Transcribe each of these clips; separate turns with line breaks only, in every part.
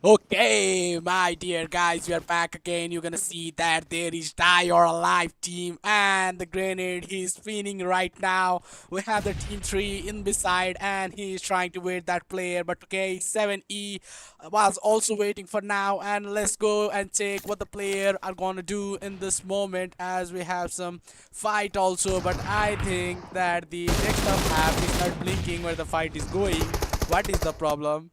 Okay, my dear guys, we are back again. You're gonna see that there is Die or Alive team, and the grenade he's spinning right now. We have the team 3 in beside, and he is trying to wait that player. But okay, 7E was also waiting for now, and let's go and check what the player are gonna do in this moment, as we have some fight also. But I think that the desktop app is not blinking where the fight is going. What is the problem?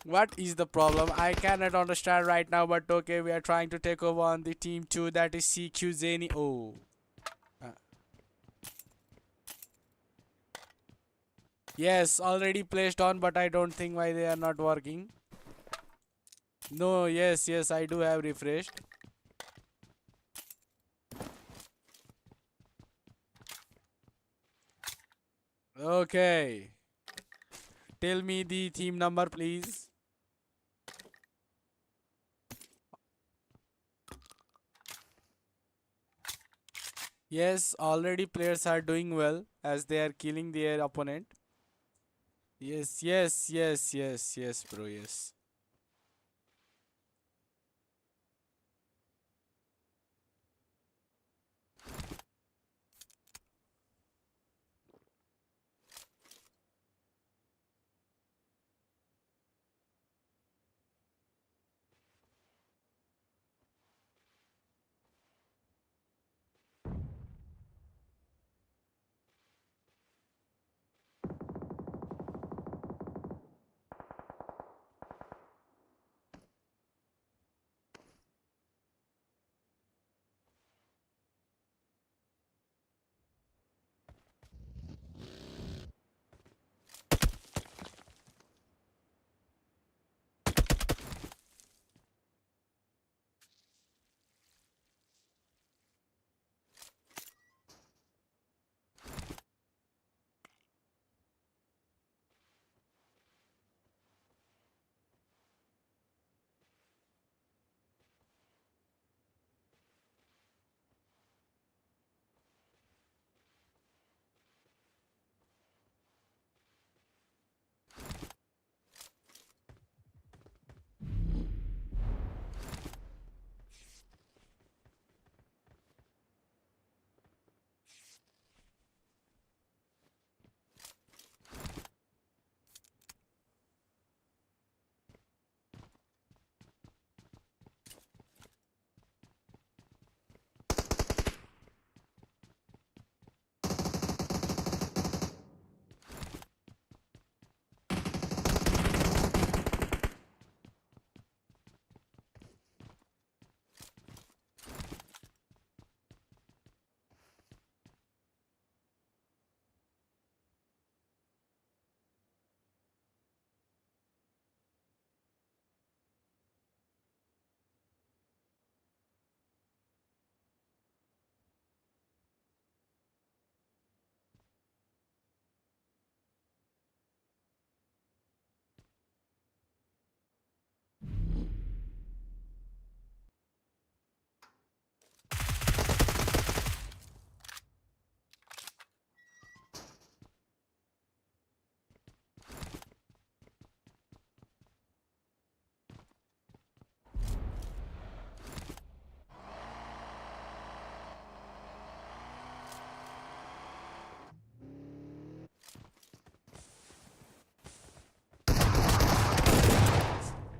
What is the problem? I cannot understand right now, but okay, we are trying to take over on the team 2, that is CQ Zeni. Oh. Uh, yes, already placed on, but I don't think why they are not working. No, yes, I do have refreshed. Okay. Tell me the team number, please. Yes, already players are doing well as they are killing their opponent. Yes, bro, yes.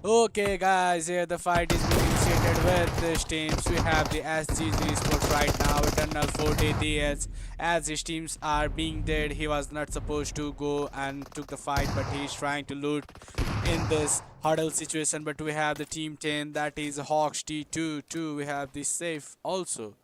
Okay, guys, here the fight is being initiated with these teams. We have the SGG Esports right now, Eternal 40 DS. As his teams are being dead, he was not supposed to go and took the fight, but he's trying to loot in this huddle situation. But we have the team 10, that is HOX T2 too. We have the safe also.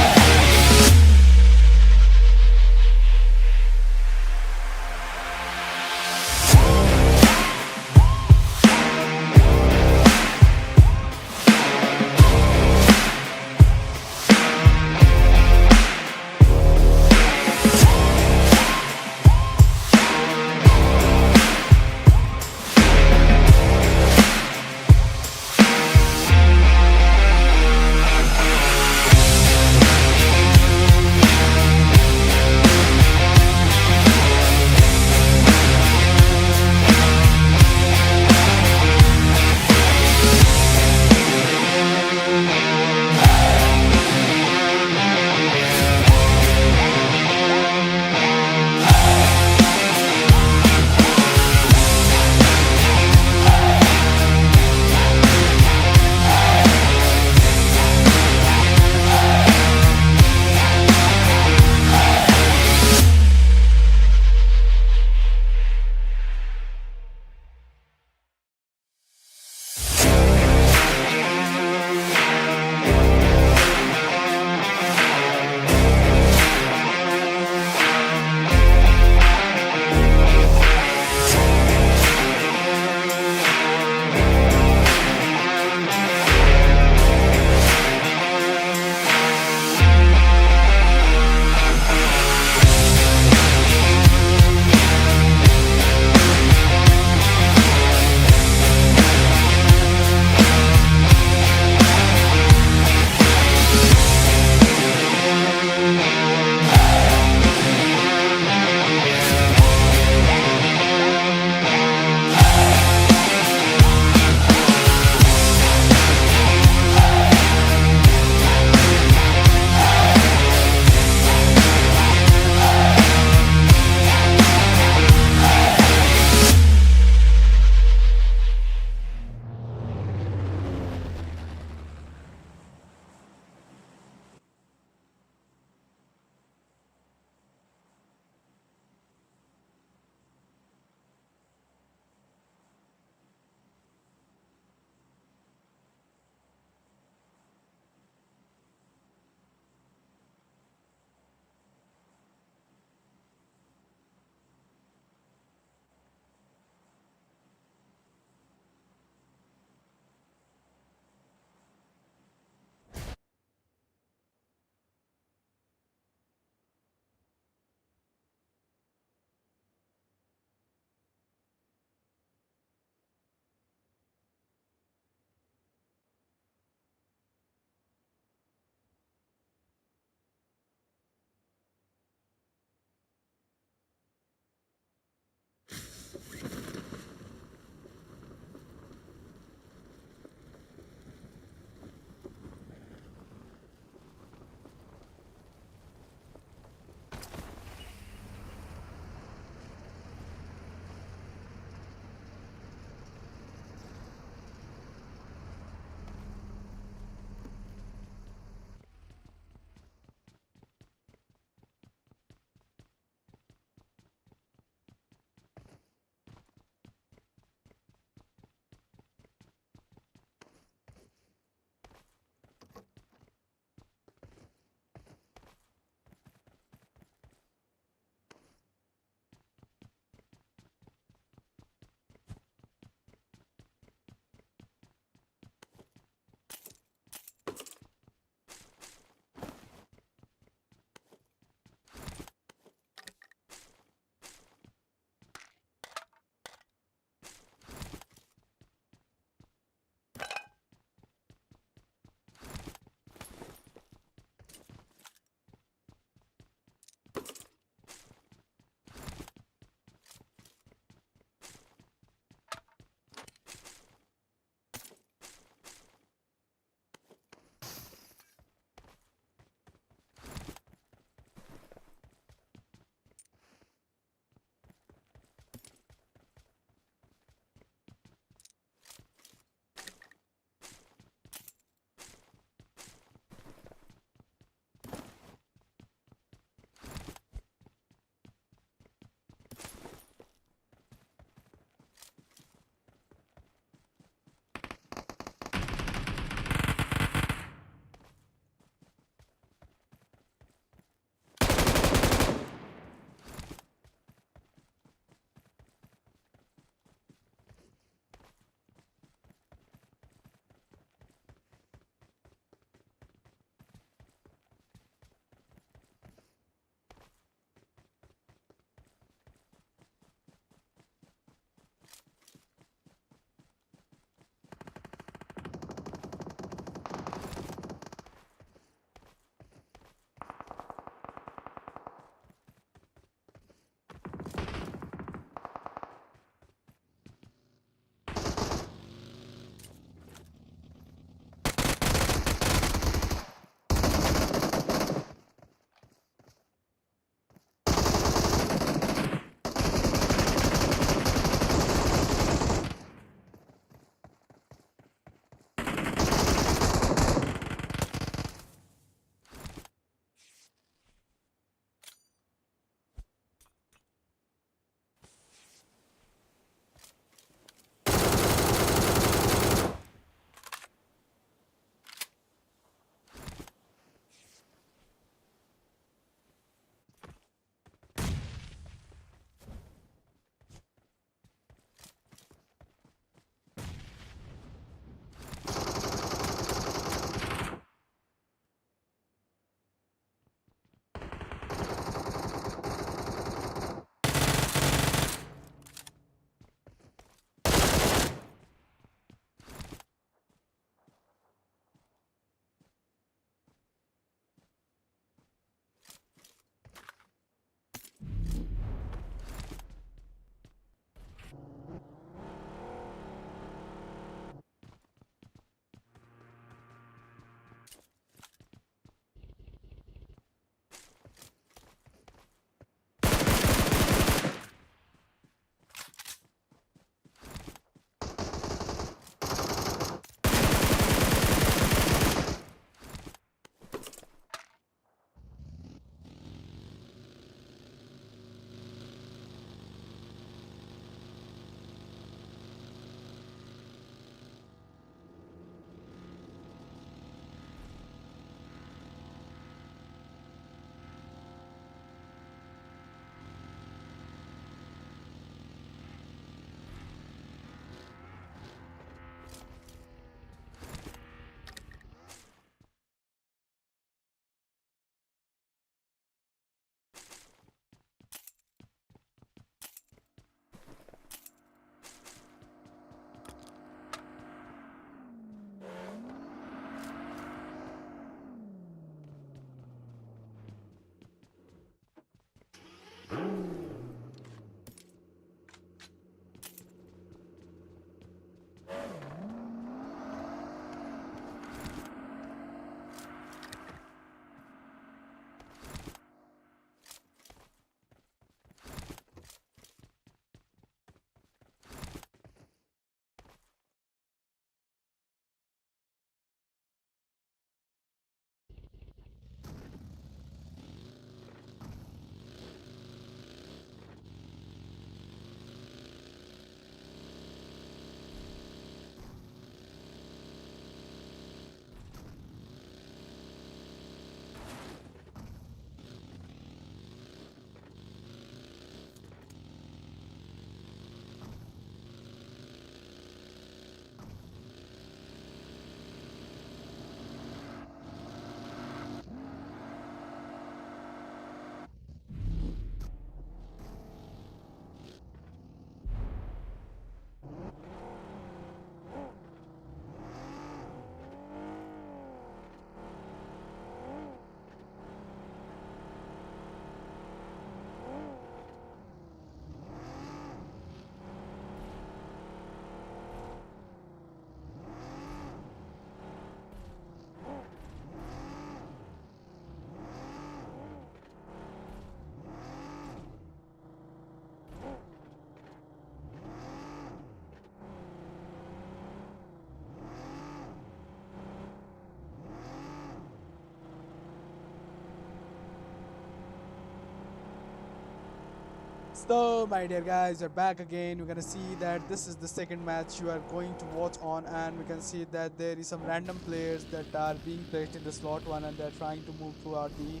So, my dear guys, we're back again. We're gonna see that this is the second match you are going to watch on, and we can see that there is some random players that are being placed in the slot one, and they're trying to move throughout the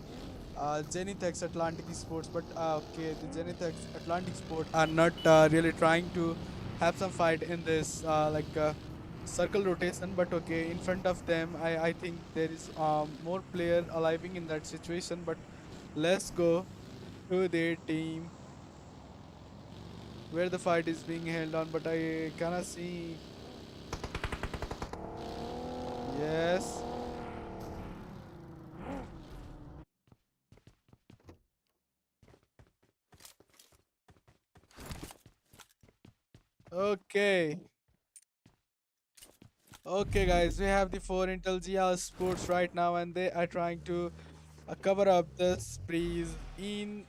Zenith X Atlantic Esports. But okay, the Zenith X Atlantic Sport are not really trying to have some fight in this circle rotation. But okay, in front of them, I think there is more player arriving in that situation. But let's go to their team where the fight is being held on, but I cannot see. Yes. Okay. Okay, guys, we have the 4 Intel GR Sports right now, and they are trying to cover up the breeze in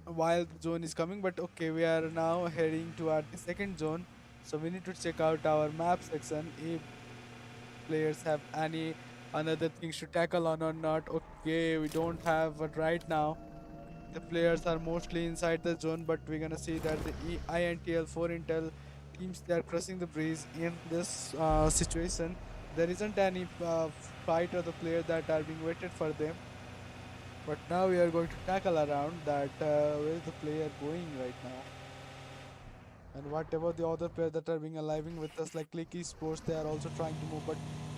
while the zone is coming. But okay, we are now heading toward the second zone, so we need to check out our map section if players have any another things to tackle on or not. Okay, we don't have, but right now the players are mostly inside the zone, but we're gonna see that the INTL 4 Intel teams, they are crossing the breeze in this situation. There isn't any fight or the player that are being waited for them, but now we are going to tackle around that where is the player going right now. And what about the other players that are being aliving with us, like CLIQUE ESPORTS? They are also trying to move, but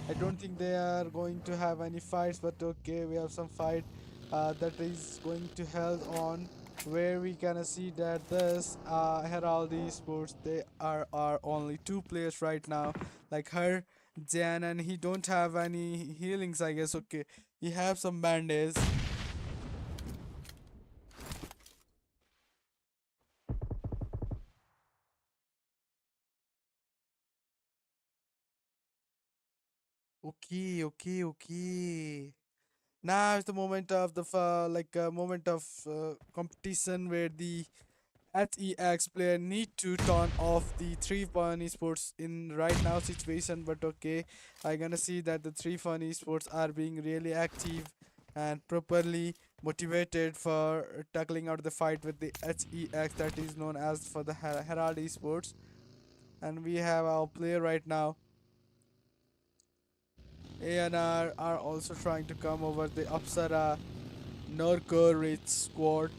I don't think they are going to have any fights. But okay, we have some fight that is going to held on, where we can see that this Herald Esports, they are only two players right now, like her, Jan, and he don't have any healings, I guess. Okay, he have some bandages. Okay, okay, okay. Now is the moment of the moment of competition where the HEX player need to turn off the 3 fun esports in right now situation. But okay, I gonna see that the 3 fun esports are being really active and properly motivated for tackling out the fight with the HEX, that is known as for the Herald esports. And we have our player right now, ANR, are also trying to come over the APSARA NORKOR Rich squad.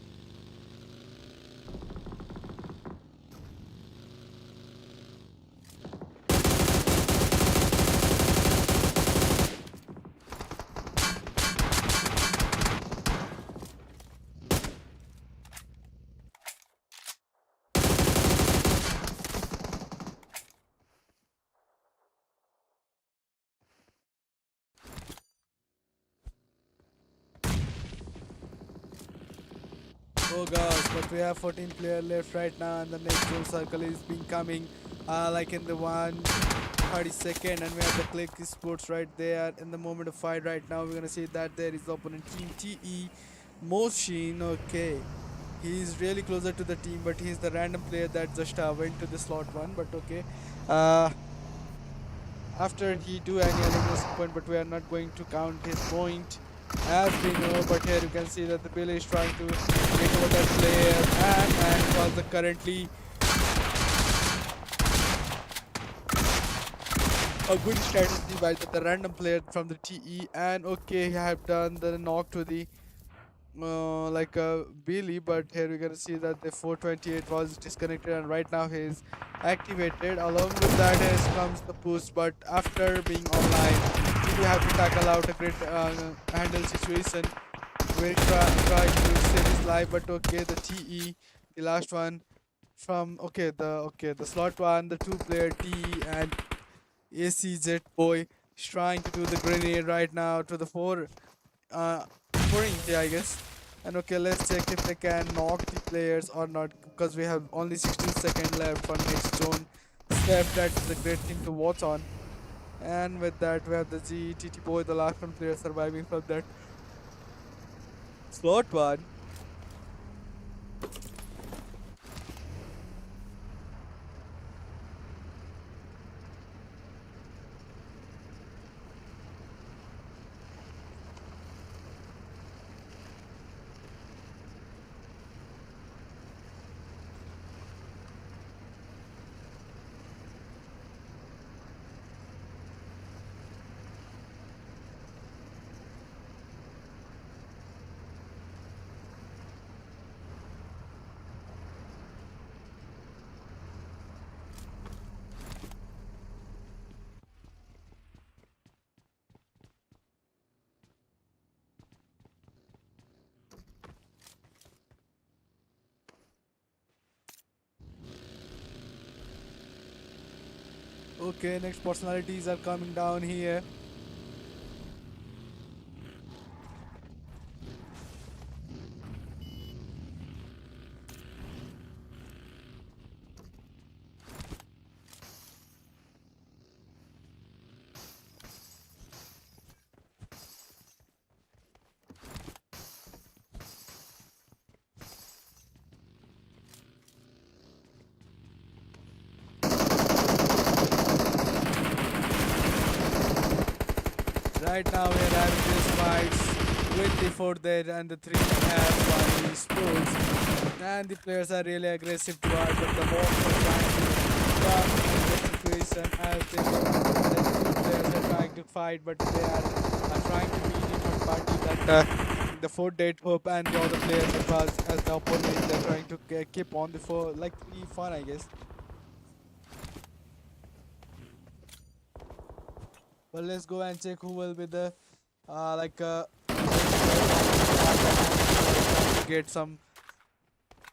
Oh gosh, but we have 14 player left right now, and the next zone circle is being coming like in the 1 32nd, and we have the CLIQUE Esports right there in the moment of fight right now. We're gonna see that there is the opponent team TE Moshin. Okay, he's really closer to the team, but he's the random player that just went to the slot one. But okay, uh, after he do any elimination point, but we are not going to count his point as we know. But here you can see that the Billy is trying to get over that player, and it was the currently a good strategy by the random player from the TE. And okay, he have done the knock to the Billy, but here we're gonna see that the 428 was disconnected, and right now he is activated. Along with that is comes the push, but after being online, he will have to tackle out a great handle situation where he try to save his life. But okay, the TE, the last one from the slot one, the 2 player TE and ACZ boy is trying to do the grenade right now to the uh, 4 I guess. And okay, let's check if they can knock the players or not, because we have only 16 seconds left for next zone step. That's the great thing to watch on. And with that, we have the GTT boy, the last one player surviving from that slot one. Okay, next personalities are coming down here. Right now we are having these fights with the 4 dead and the 3 have 1 esports. And the players are really aggressive towards but the Hawks are trying to come in the situation as they the 2 players are trying to fight but they are trying to be in one party that the 4 dead hope and the other players as the opponent they're trying to keep on the 4 like 3 fun I guess. But let's go and check who will be the like get some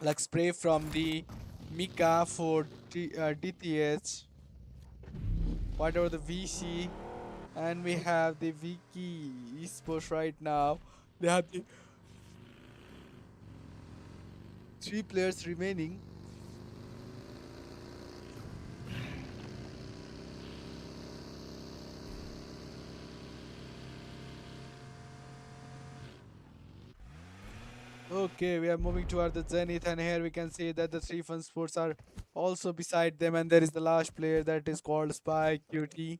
like spray from the Mika for DTH. Whatever the VC, and we have the VE Esports right now. They have the 3 players remaining. Okay, we are moving toward the Zenith, and here we can see that the 3 fun sports are also beside them, and there is the last player that is called Spy QT.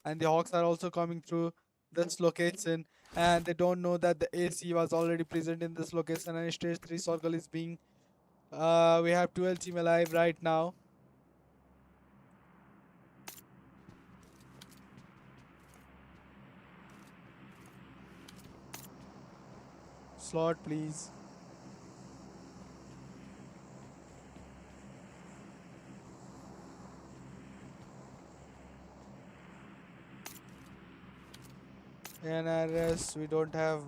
And the Hawks are also coming through this location, and they don't know that the AC was already present in this location, and stage 3 circle is being we have 12 team alive right now. Slot please. NRS we don't have.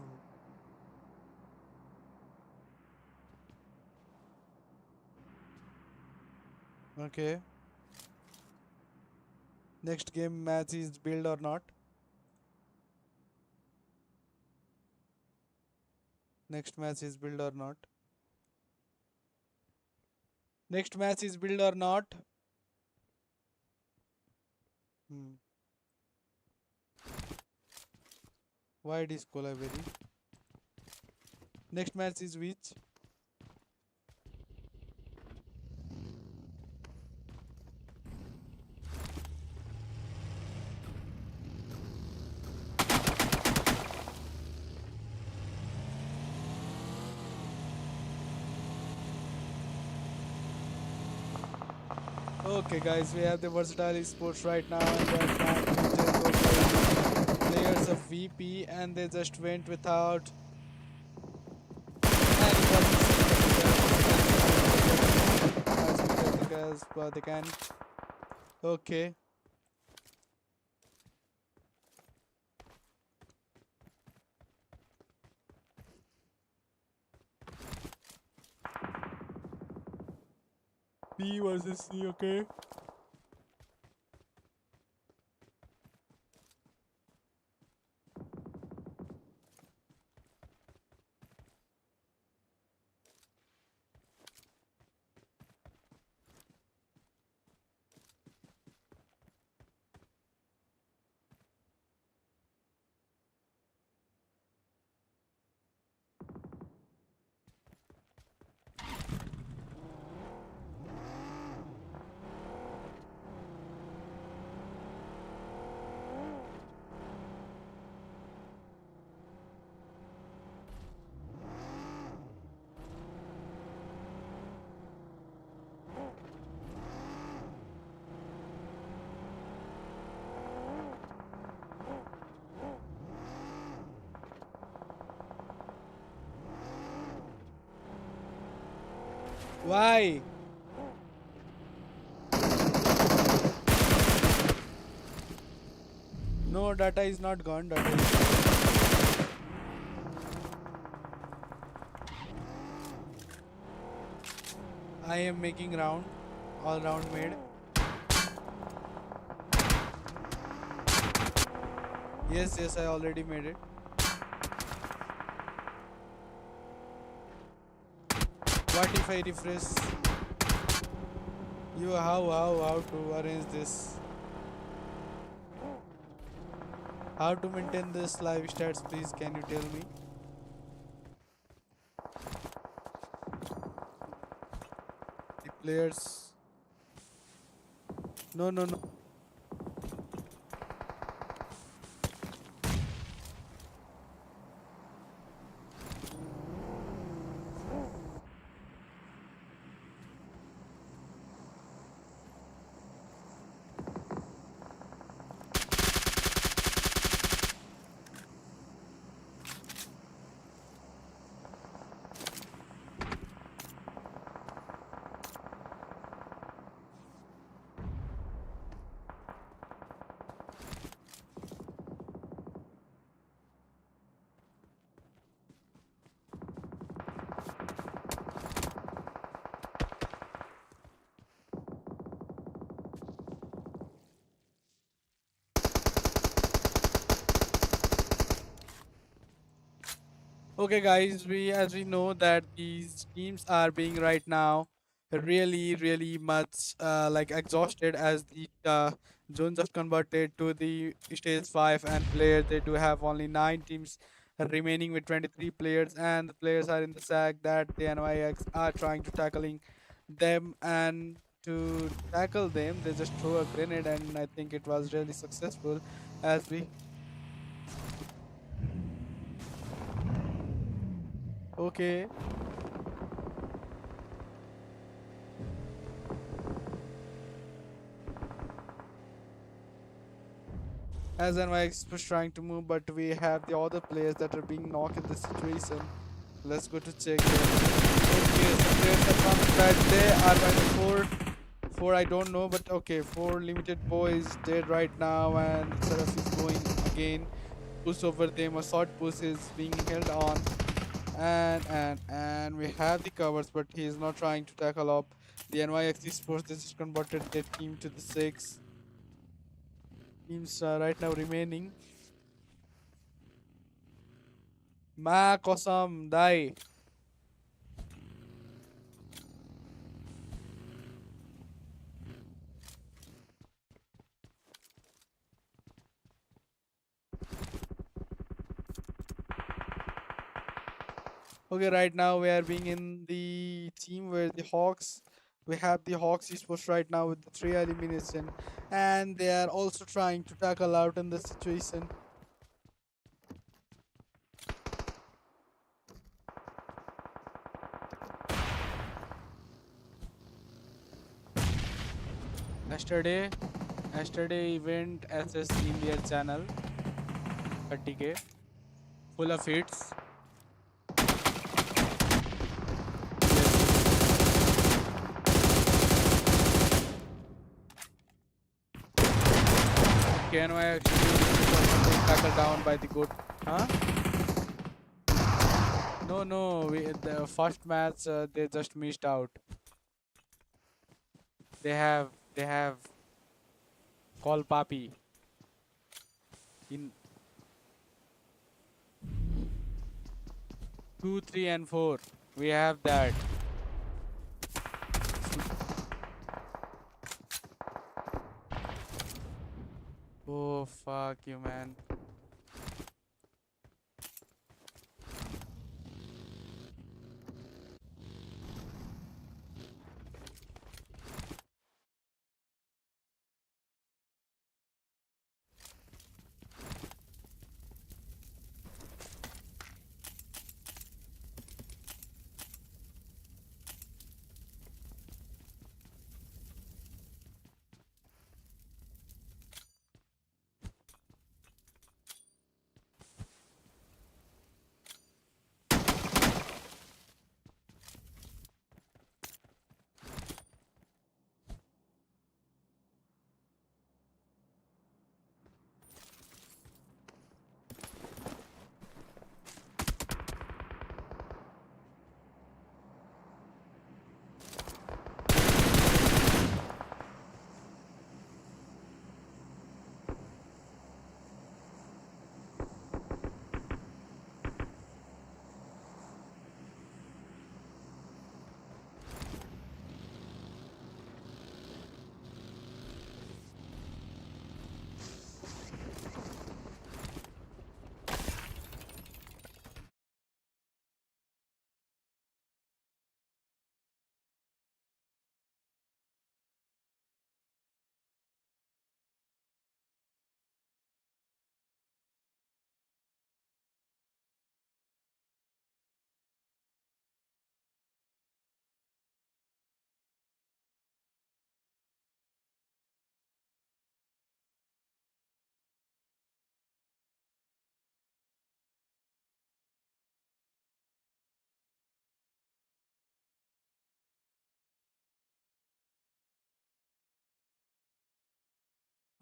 Okay, next game match is build or not. Next match is build or not. Next match is build or not. Hmm. Why it is Colaberry? Next match is which? Okay guys, we have the versatile esports right now and we are trying to take over the players of VP and they just went without because they can. Okay. B versus C, okay. Why? No, data is not gone. Data is I am making round, all round made. Yes, yes, I already made it. What if I refresh? You how to arrange this? How to maintain this live stats? Please, can you tell me? The players. No, no, no. Okay, guys, we as we know that these teams are being right now really much like exhausted as the zones have converted to the stage 5 and players they do have only 9 teams remaining with 23 players and the players are in the sack that the NYX are trying to tackling them and to tackle them they just throw a grenade and I think it was really successful as we okay. As NYX was trying to move, but we have the other players that are being knocked in this situation. Let's go to check here. Okay, some players are coming back. They are by the four. I don't know, but okay, four limited boys dead right now, and Seraph is going again. Push over them. A short push is being held on, and we have the covers, but he is not trying to tackle up. The NYX Esports they just converted their team to the 6 teams right now remaining. Ma kosam dai. Okay, right now we are being in the team where the Hawks. We have the Hawks esports right now with the 3 elimination, and they are also trying to tackle out in the situation. Yesterday, yesterday event SS in their channel, 30K, full of hits. Can I actually tackle down by the good? Huh? No, no. The first match they just missed out. They have call Papi in 2, 3, and 4. We have that. Oh fuck you, man.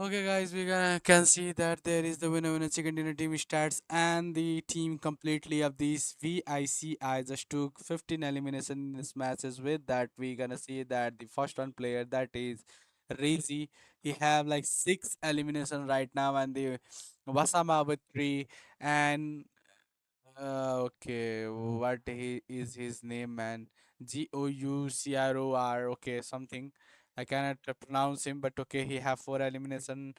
Okay, guys, we can see that there is the winner chicken dinner team stats and the team completely of these VICI just took 15 elimination in this matches. With that, we gonna see that the first one player that is Rizy, he have like 6 elimination right now, and the Wasama with 3, and okay, what he is his name, man? Goucror. Okay, something. I cannot pronounce him, but okay, he have 4 elimination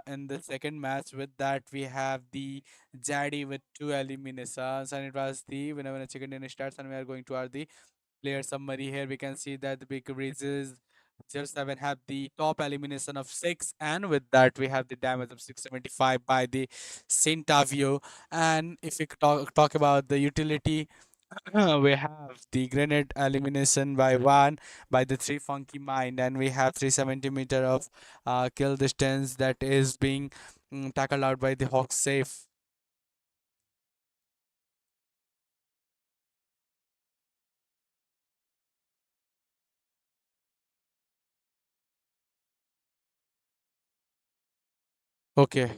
in the second match. With that, we have the Jadi with 2 eliminations, and it was the whenever a chicken dinner starts, and we are going to our the player summary. Here we can see that the big breezes 07 have the top elimination of 6, and with that we have the damage of 675 by the Centavio. And if we talk about the utility, we have the grenade elimination by 1 by the 3 funky mind, and we have 370 meter of kill distance that is being tackled out by the Hawk safe. Okay.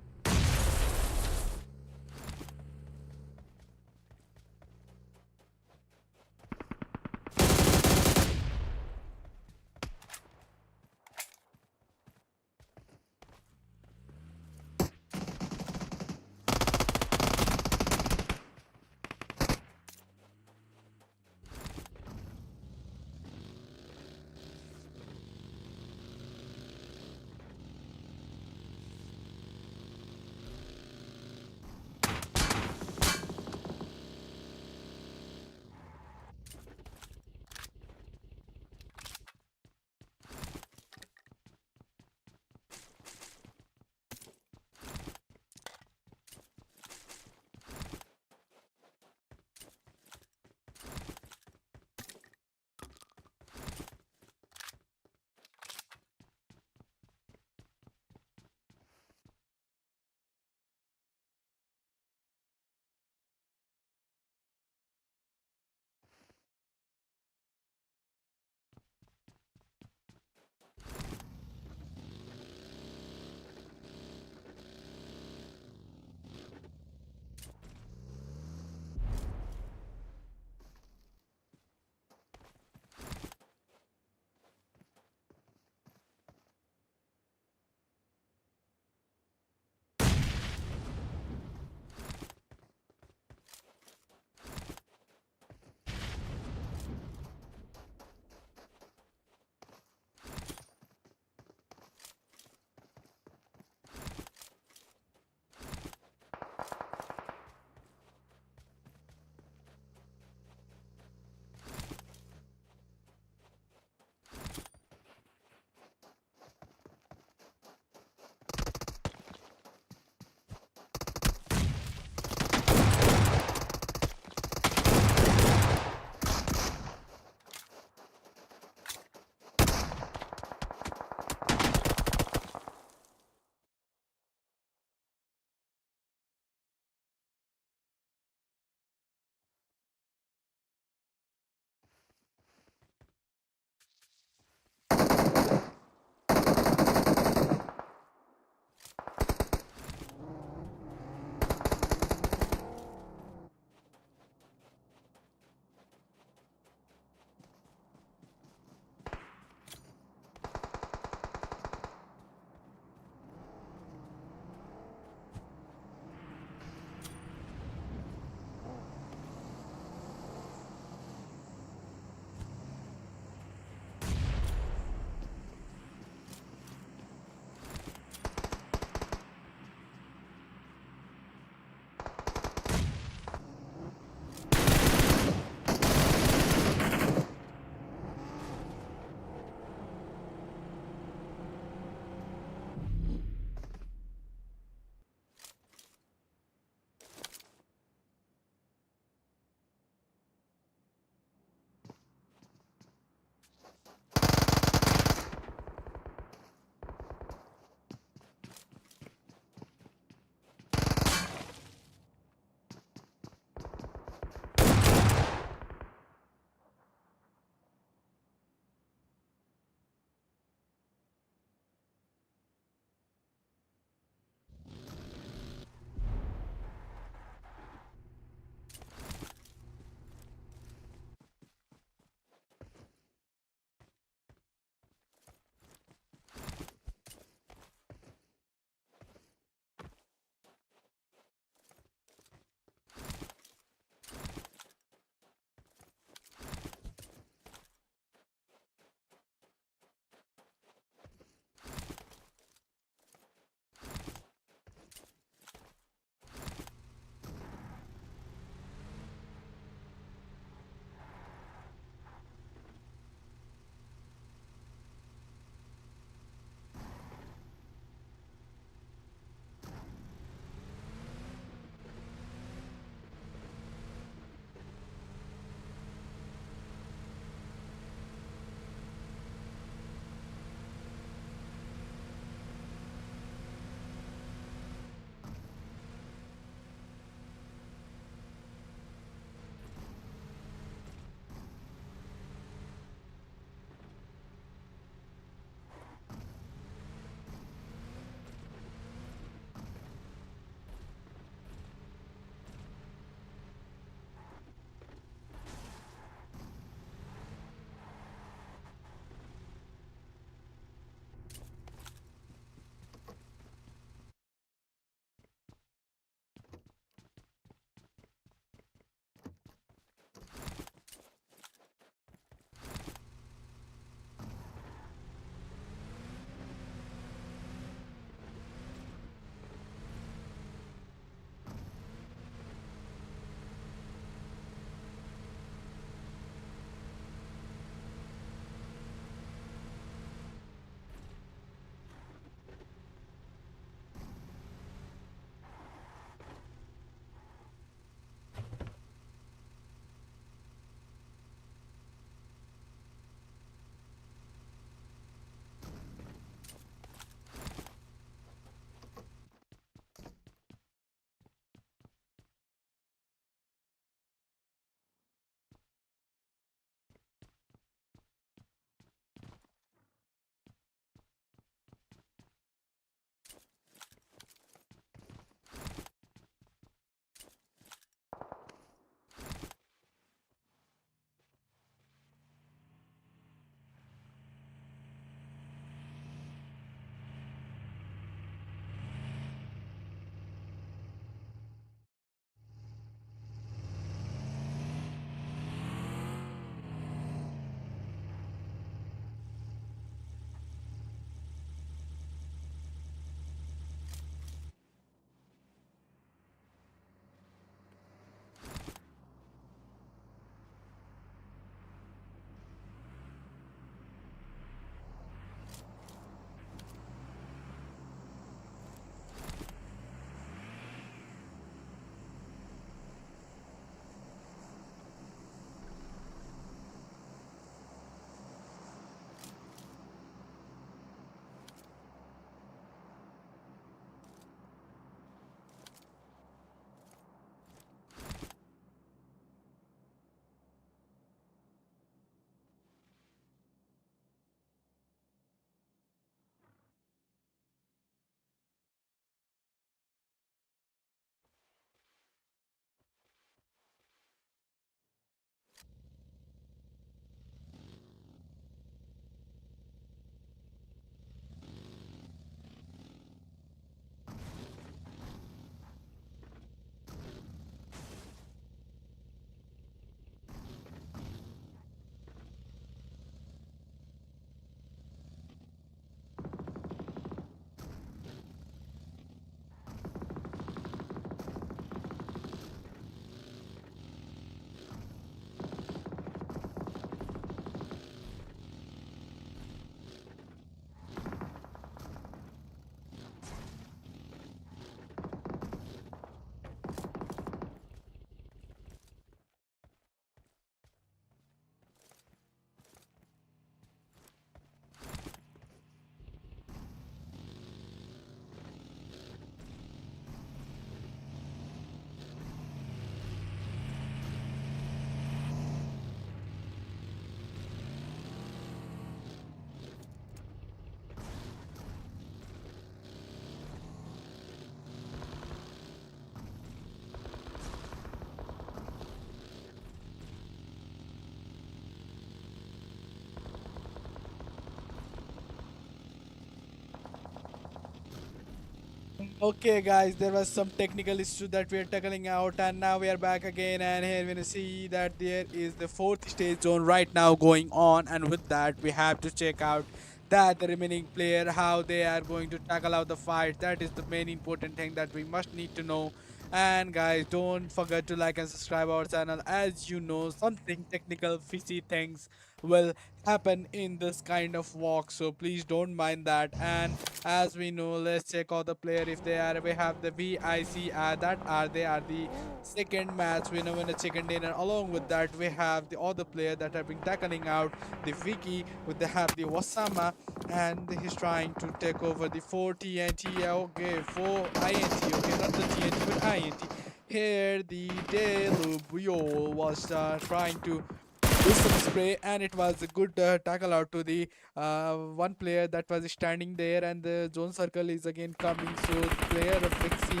Okay, guys, there was some technical issue that we are tackling out, and now we are back again. And here we see that there is the fourth stage zone right now going on, and with that, we have to check out that the remaining player how they are going to tackle out the fight. That is the main important thing that we must need to know. And guys, don't forget to like and subscribe our channel. As you know, something technical, fishy things will happen in this kind of walk, so please don't mind that. And as we know, let's check out the player if they are. We have the ViCi, that are they are the second match winner in the second day, and along with that we have the other player that have been tackling out the Vicky with the have the Wasama, and he's trying to take over the 4 TNT. Okay, 4 INT, okay, not the TNT but INT. Here the Delubio was trying to do some spray, and it was a good tackle out to the one player that was standing there, and the zone circle is again coming, so the player of Vicky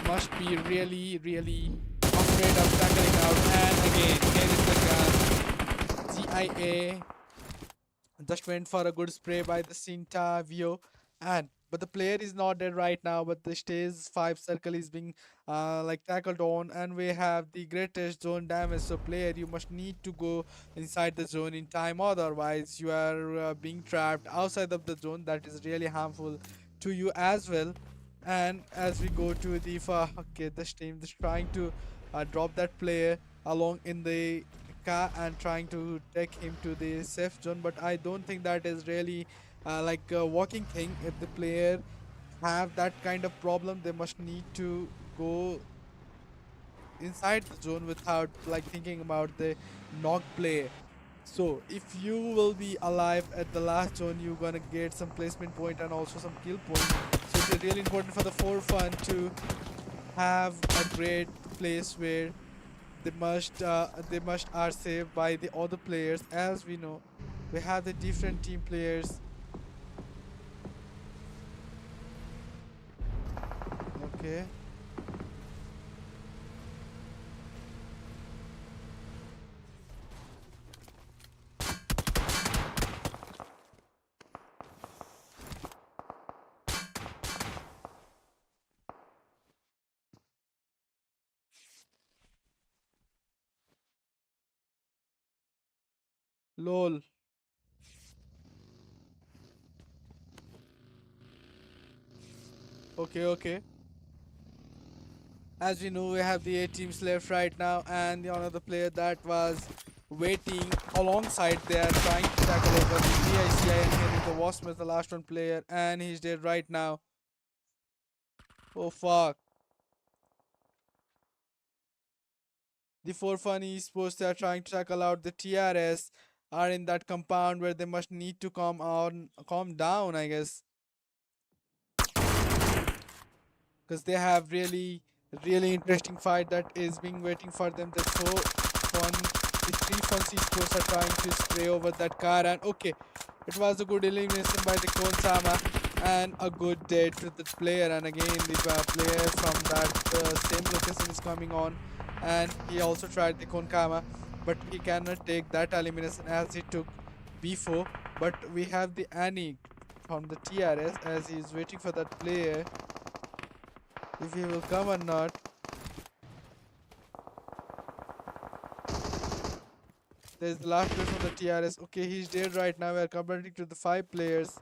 must be really afraid of tackling out. And again, here is the GIA just went for a good spray by the Sinta Vio, and but the player is not dead right now, but the stage 5 circle is being like tackled on, and we have the greatest zone damage. So player, you must need to go inside the zone in time, otherwise you are being trapped outside of the zone. That is really harmful to you as well. And as we go to the okay, this team is trying to drop that player along in the car and trying to take him to the safe zone, but I don't think that is really like a working thing. If the player have that kind of problem, they must need to go inside the zone without like thinking about the knock play. So if you will be alive at the last zone, you're gonna get some placement point and also some kill point. So it's really important for the for fun to have a great place where they must are saved by the other players. As we know, we have the different team players. Okay, lol. Okay. As we know, we have the 8 teams left right now, and the another player that was waiting alongside, they are trying to tackle over the VICI, and here is the Wasp as the last one player, and he's dead right now. Oh fuck. The for fun esports, they are trying to tackle out the TRS, are in that compound where they must need to calm down, I guess, because they have really interesting fight that is being waiting for them. The so fun, the 3 fun esports are trying to spray over that car, and okay, it was a good elimination by the Konsama, and a good dead to the player. And again, the player from that same location is coming on, and he also tried the Konkama, but he cannot take that elimination as he took before. But we have the Annie from the TRS as he is waiting for that player if he will come or not. There's the last player from the TRS. Okay, he's dead right now. We are converting to the 5 players.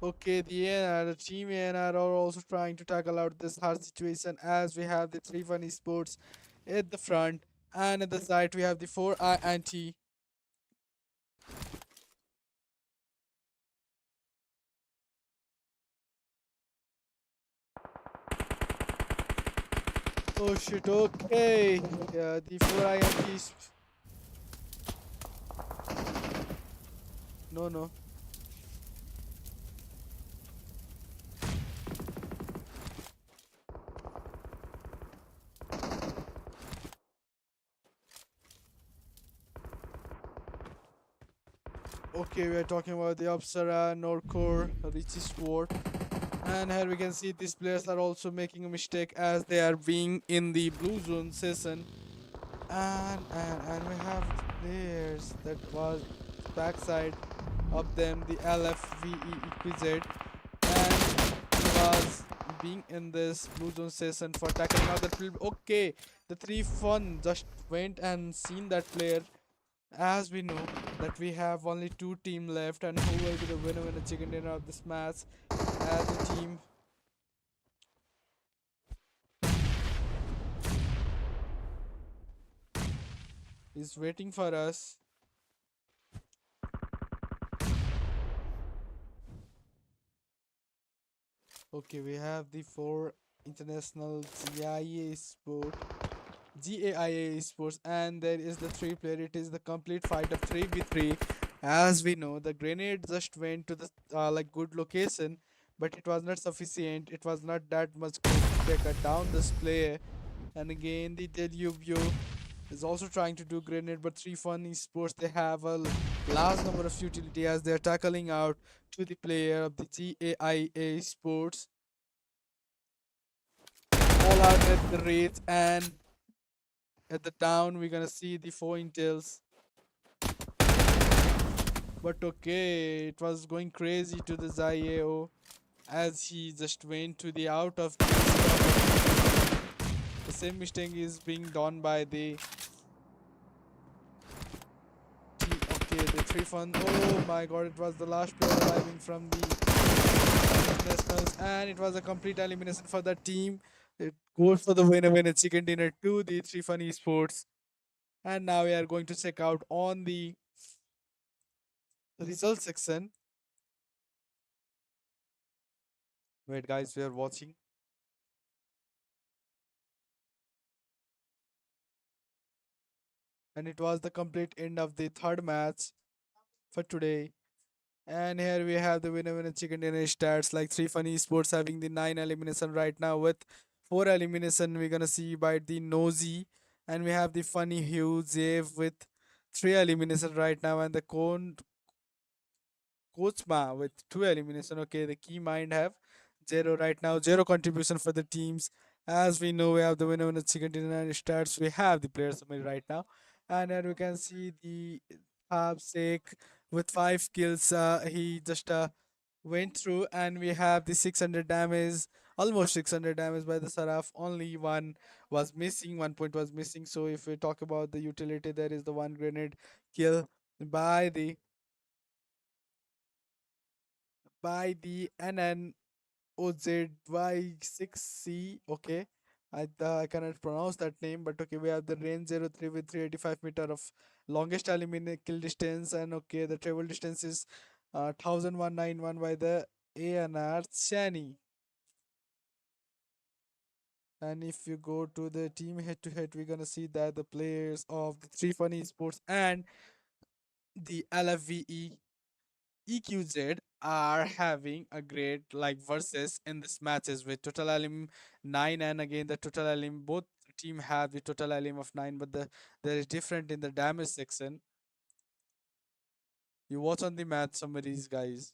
Okay, the ANR, the team ANR are also trying to tackle out this hard situation, as we have the 3 fun esports at the front, and at the side we have the 4 INT. Oh shit, okay. Yeah, the 4 INTs. No. Okay, we are talking about the APSARA, NORKOR, ViCi Sport. And here we can see these players are also making a mistake as they are being in the blue zone session.
And we have players that was backside of them, the LFVE EQZ, and he was being in this blue zone session for tackling out that field. Okay, the three fun just went and seen that player. As we know that we have only two team left, and who will be the winner in the chicken dinner of this match? As the team is waiting for us. Okay, we have the four international GIA sport, GAIA sports, and there is the three player. It is the complete fight of 3v3. As we know, the grenade just went to the like good location, but it was not sufficient. It was not that much good to take down this player. And again, the Delubio is also trying to do grenade, but 3 Fun Esports they have a large number of utility as they are tackling out to the player of the GAIA sports. All out at the rate, and at the down we're gonna see the four intels. But okay, it was going crazy to the Zayo as he just went to the out of the corner. The same mistake is being done by the team. Okay, the 3 Fun. Oh my god, it was the last player arriving from the internationals, and it was a complete elimination for the team. It goes for the winner when it's chicken dinner to the 3 Fun Esports. And now we are going to check out on the result section. Wait, guys, we are watching. And it was the complete end of the third match for today. And here we have the winner chicken dinner stats like 3 Funny Sports having the 9 elimination right now with 4 elimination. We're gonna see by the Nosy, and we have the Funny Hugh Zave with 3 elimination right now, and the Cone Kochma with 2 elimination. Okay, the Key Mind have 0 right now, 0 contribution for the teams. As we know, we have the winner chicken dinner and stats. We have the player summary right now, and here we can see the Sake with 5 kills. He just went through, and we have the 600 damage, almost 600 damage by the Saraf. Only one was missing, 1 point was missing. So if we talk about the utility, there is the one grenade kill by the NN OZY6C. Okay, I cannot pronounce that name, but okay, we have the range 03 with 385 meter of longest eliminate kill distance, and okay, the travel distance is 1191 by the ANR Shani. And if you go to the team head to head, we're gonna see that the players of the three funny sports and the LFVE EQZ are having a great like versus in this matches with total alim 9, and again the total alim both team have the total alim of 9, but there is different in the damage section. You watch on the match summaries, guys.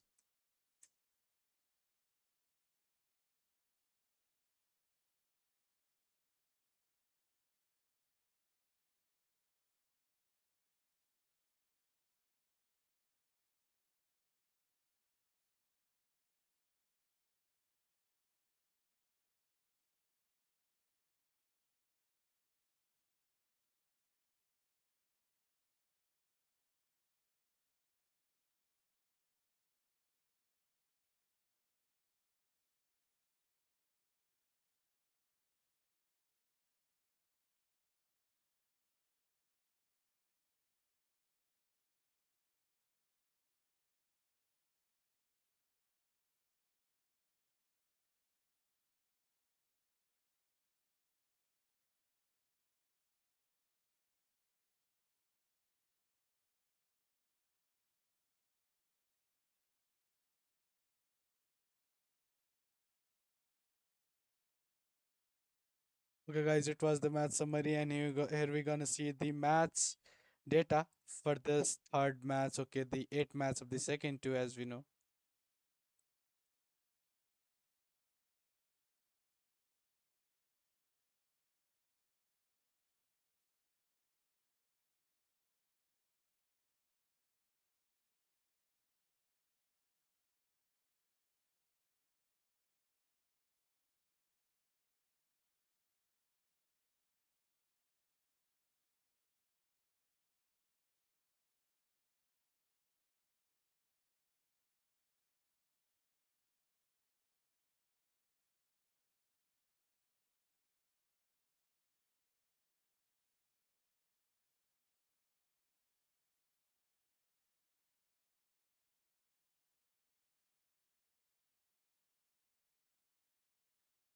Okay, guys, it was the match summary, and here we're gonna see the match data for this third match. Okay, the 8th match of the second two, as we know.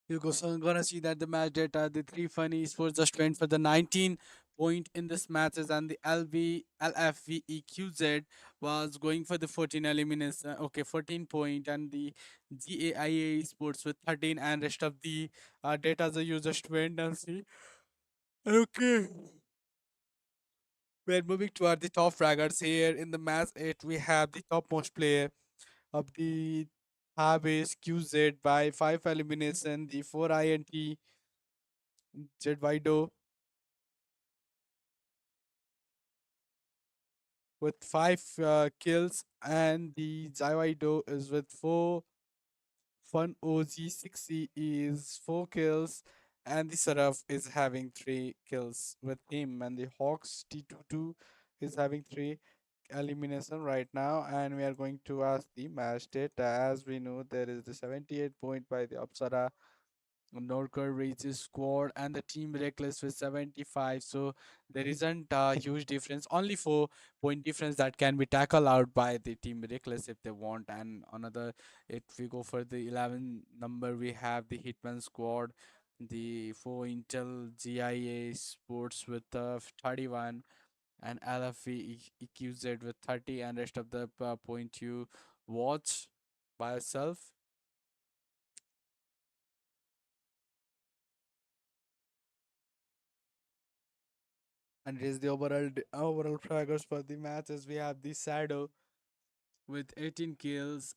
You go, so I'm gonna see that the match data, the three funny sports just went for the 19 point in this matches, and the LFVEQZ was going for the 14 elimination, okay, 14 point, and the GAIA sports with 13, and rest of the data the you just went and see. Okay. We're moving toward the top fraggers here in the match 8. We have the topmost player of the Habes QZ by 5 elimination, the 4 INT Jedwido with 5 kills, and the Jaiwido is with 4. Fun OG60 is 4 kills, and the Seraph is having 3 kills with him, and the Hawks T22 is having 3 elimination right now. And we are going to ask the match data. As we know, there is the 78 point by the APSARA, NORKOR reaches squad, and the team reckless with 75. So there isn't a huge difference, only 4 point difference that can be tackled out by the team reckless if they want. And another, if we go for the 11 number, we have the Hitman squad, the 4 Intel GIA sports with 31, and LFV EQZ with 30, and rest of the point you watch by yourself. And it is the overall fraggers for the matches. We have the Shadow with 18 kills,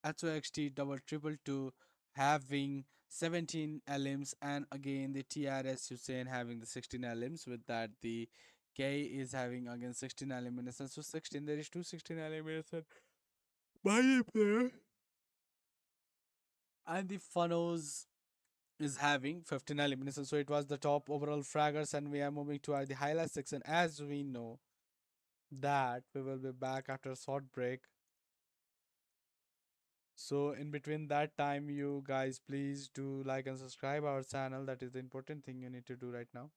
HOXT double triple two having 17 LMs, and again the TRS Hussein having the 16 LMs. With that, the K is having again 16 eliminations. So 16, there is 216 elimination by a player, and the Funnels is having 15 eliminations. So it was the top overall fraggers, and we are moving to the highlight section. As we know that we will be back after a short break. So in between that time, you guys please do like and subscribe our channel. That is the important thing you need to do right now.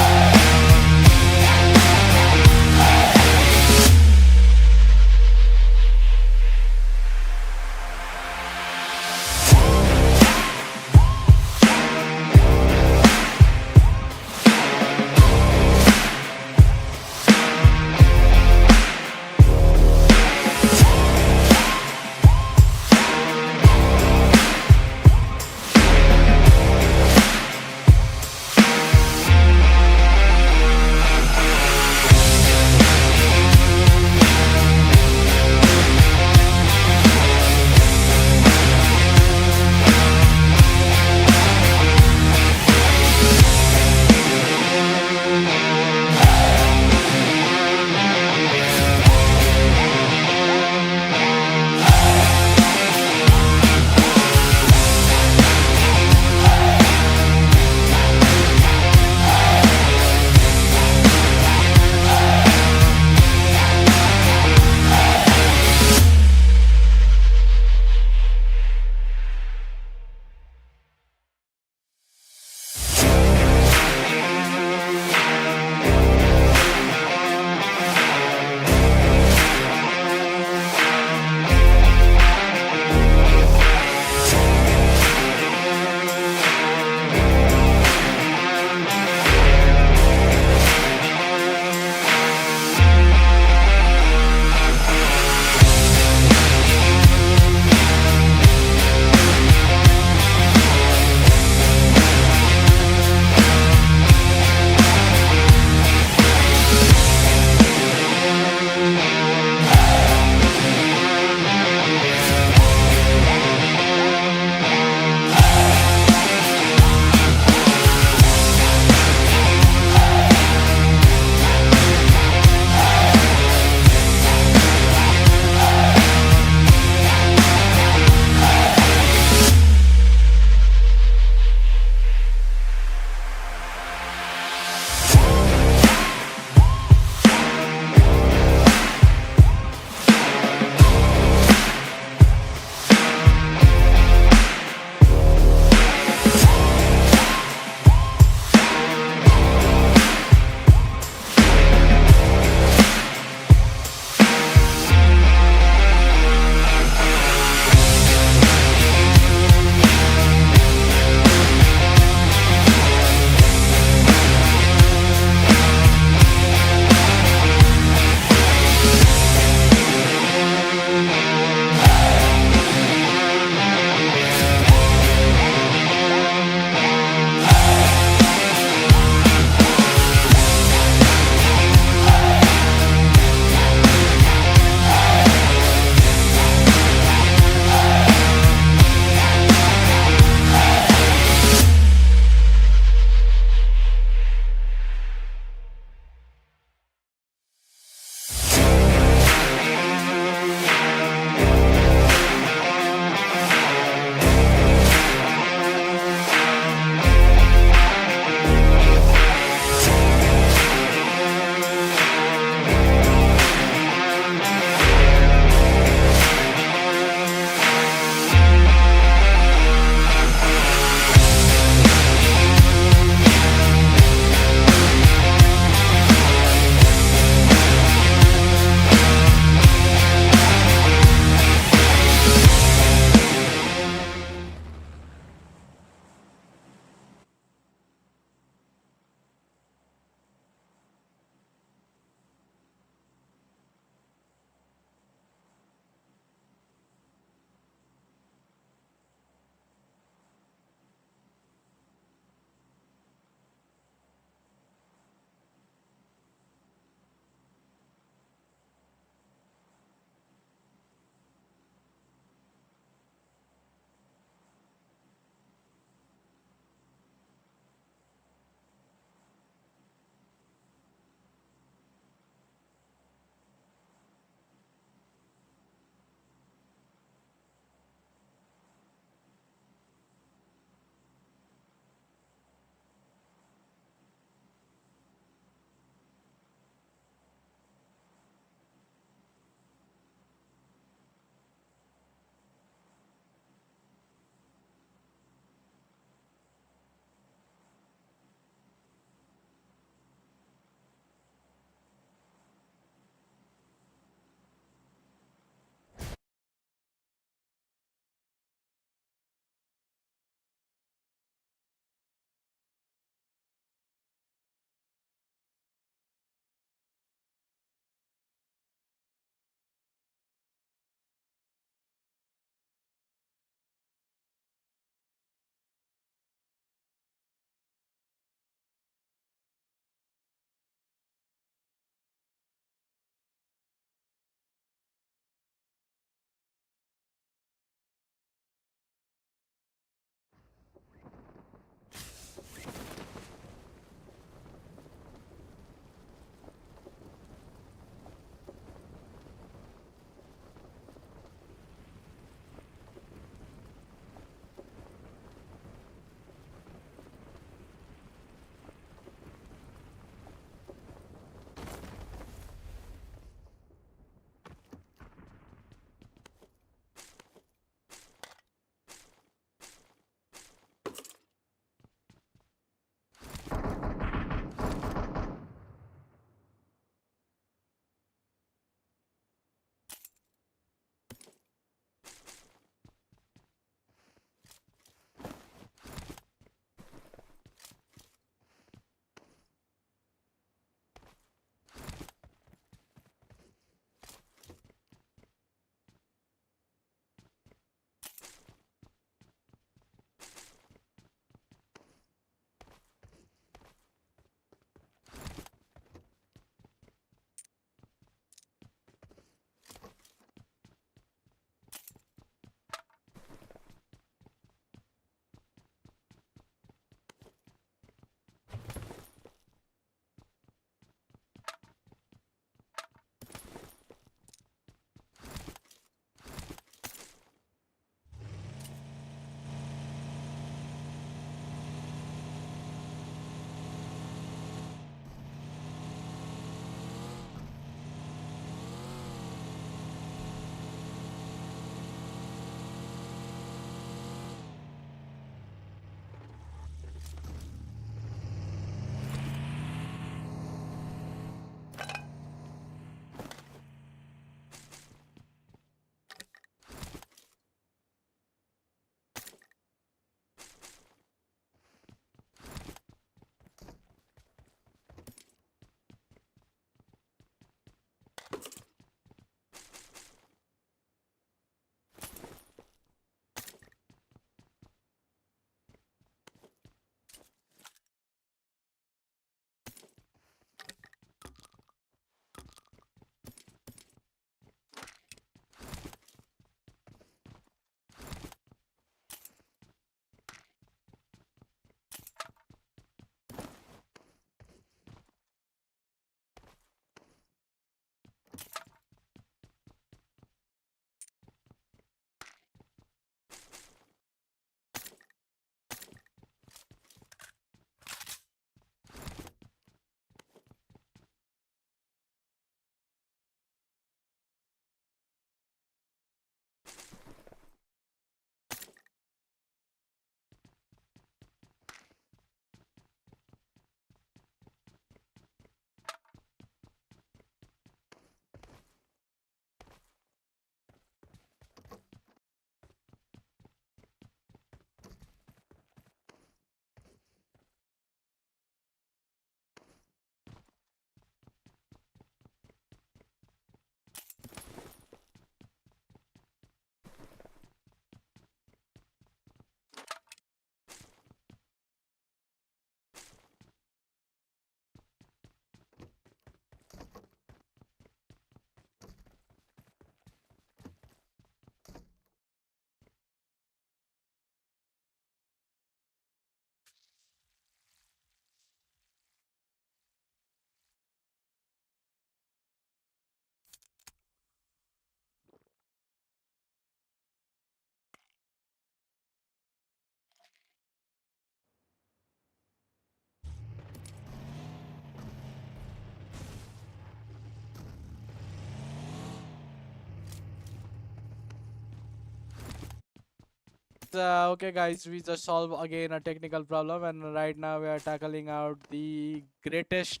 Okay, guys, we just solve again a technical problem, and right now we are tackling out the greatest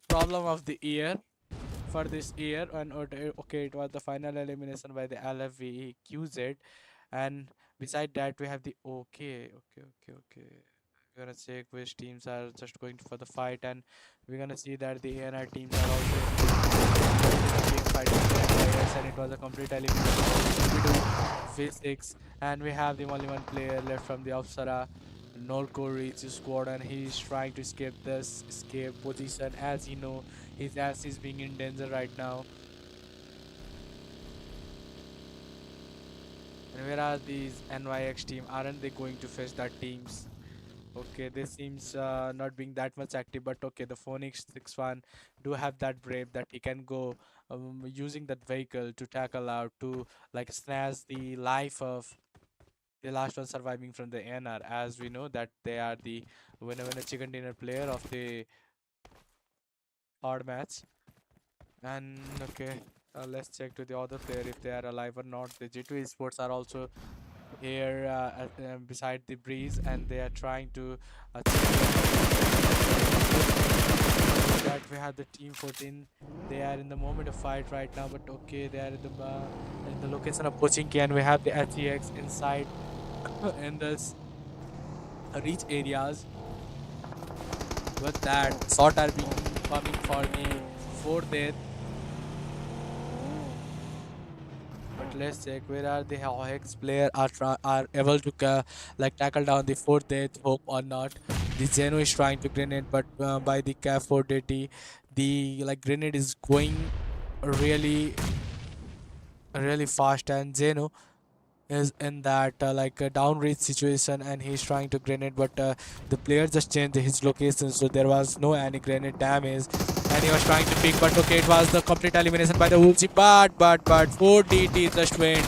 problem of the year for this year. And okay, it was the final elimination by the LFVE QZ, and beside that we have the okay. We're gonna check which teams are just going for the fight, and we're gonna see that the ANR teams are also in the fighting the players, and it was a complete elimination. We do V6, and we have the only one player left from the APSARA. NORKOR reaches squad, and he's trying to escape this escape position. As you know, his ass is being in danger right now. And where are these NYX team? Aren't they going to face that teams? Okay, this seems not being that much active, but okay, the Phoenix 6-1 do have that brave that he can go using that vehicle to tackle out to like snatch the life of the last one surviving from the NR, as we know that they are the winner chicken dinner player of the odd match. And okay, let's check to the other player if they are alive or not. The G2 esports are also here beside the breeze, and they are trying to that we have the team 14. They are in the moment of fight right now, but okay, they are in the location of Pochinki, and we have the HEX inside in this reach areas. With that, shot are being coming for the fourth death. But let's check where are the HOX player are able to like tackle down the fourth death, hope or not. The Zeno is trying to grenade, but by the CAF 480, the like grenade is going really really fast, and Zeno is in that like a downrange situation, and he's trying to grenade, but the player just changed his location, so there was no any grenade damage, and he was trying to pick, but okay, it was the complete elimination by the Wolves, but 4DT just went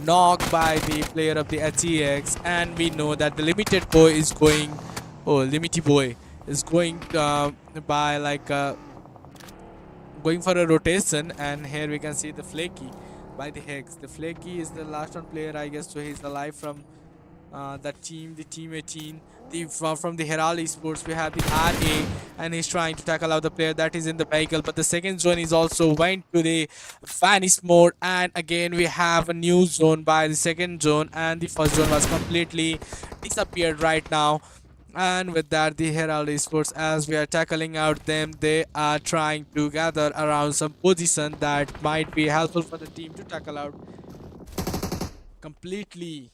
knocked by the player of the HEX, and we know that the limited boy is going, oh, limited boy is going by like going for a rotation, and here we can see the Flaky by the Hex. The Flaky is the last one player, I guess, so he's alive from that team, the team 18. From the Herald Esports, we have the RA, and he's trying to tackle out the player that is in the vehicle. But the second zone is also went to the vanish mode, and again we have a new zone by the second zone, and the first zone was completely disappeared right now. And with that, the Herald Esports, as we are tackling out them, they are trying to gather around some position that might be helpful for the team to tackle out completely.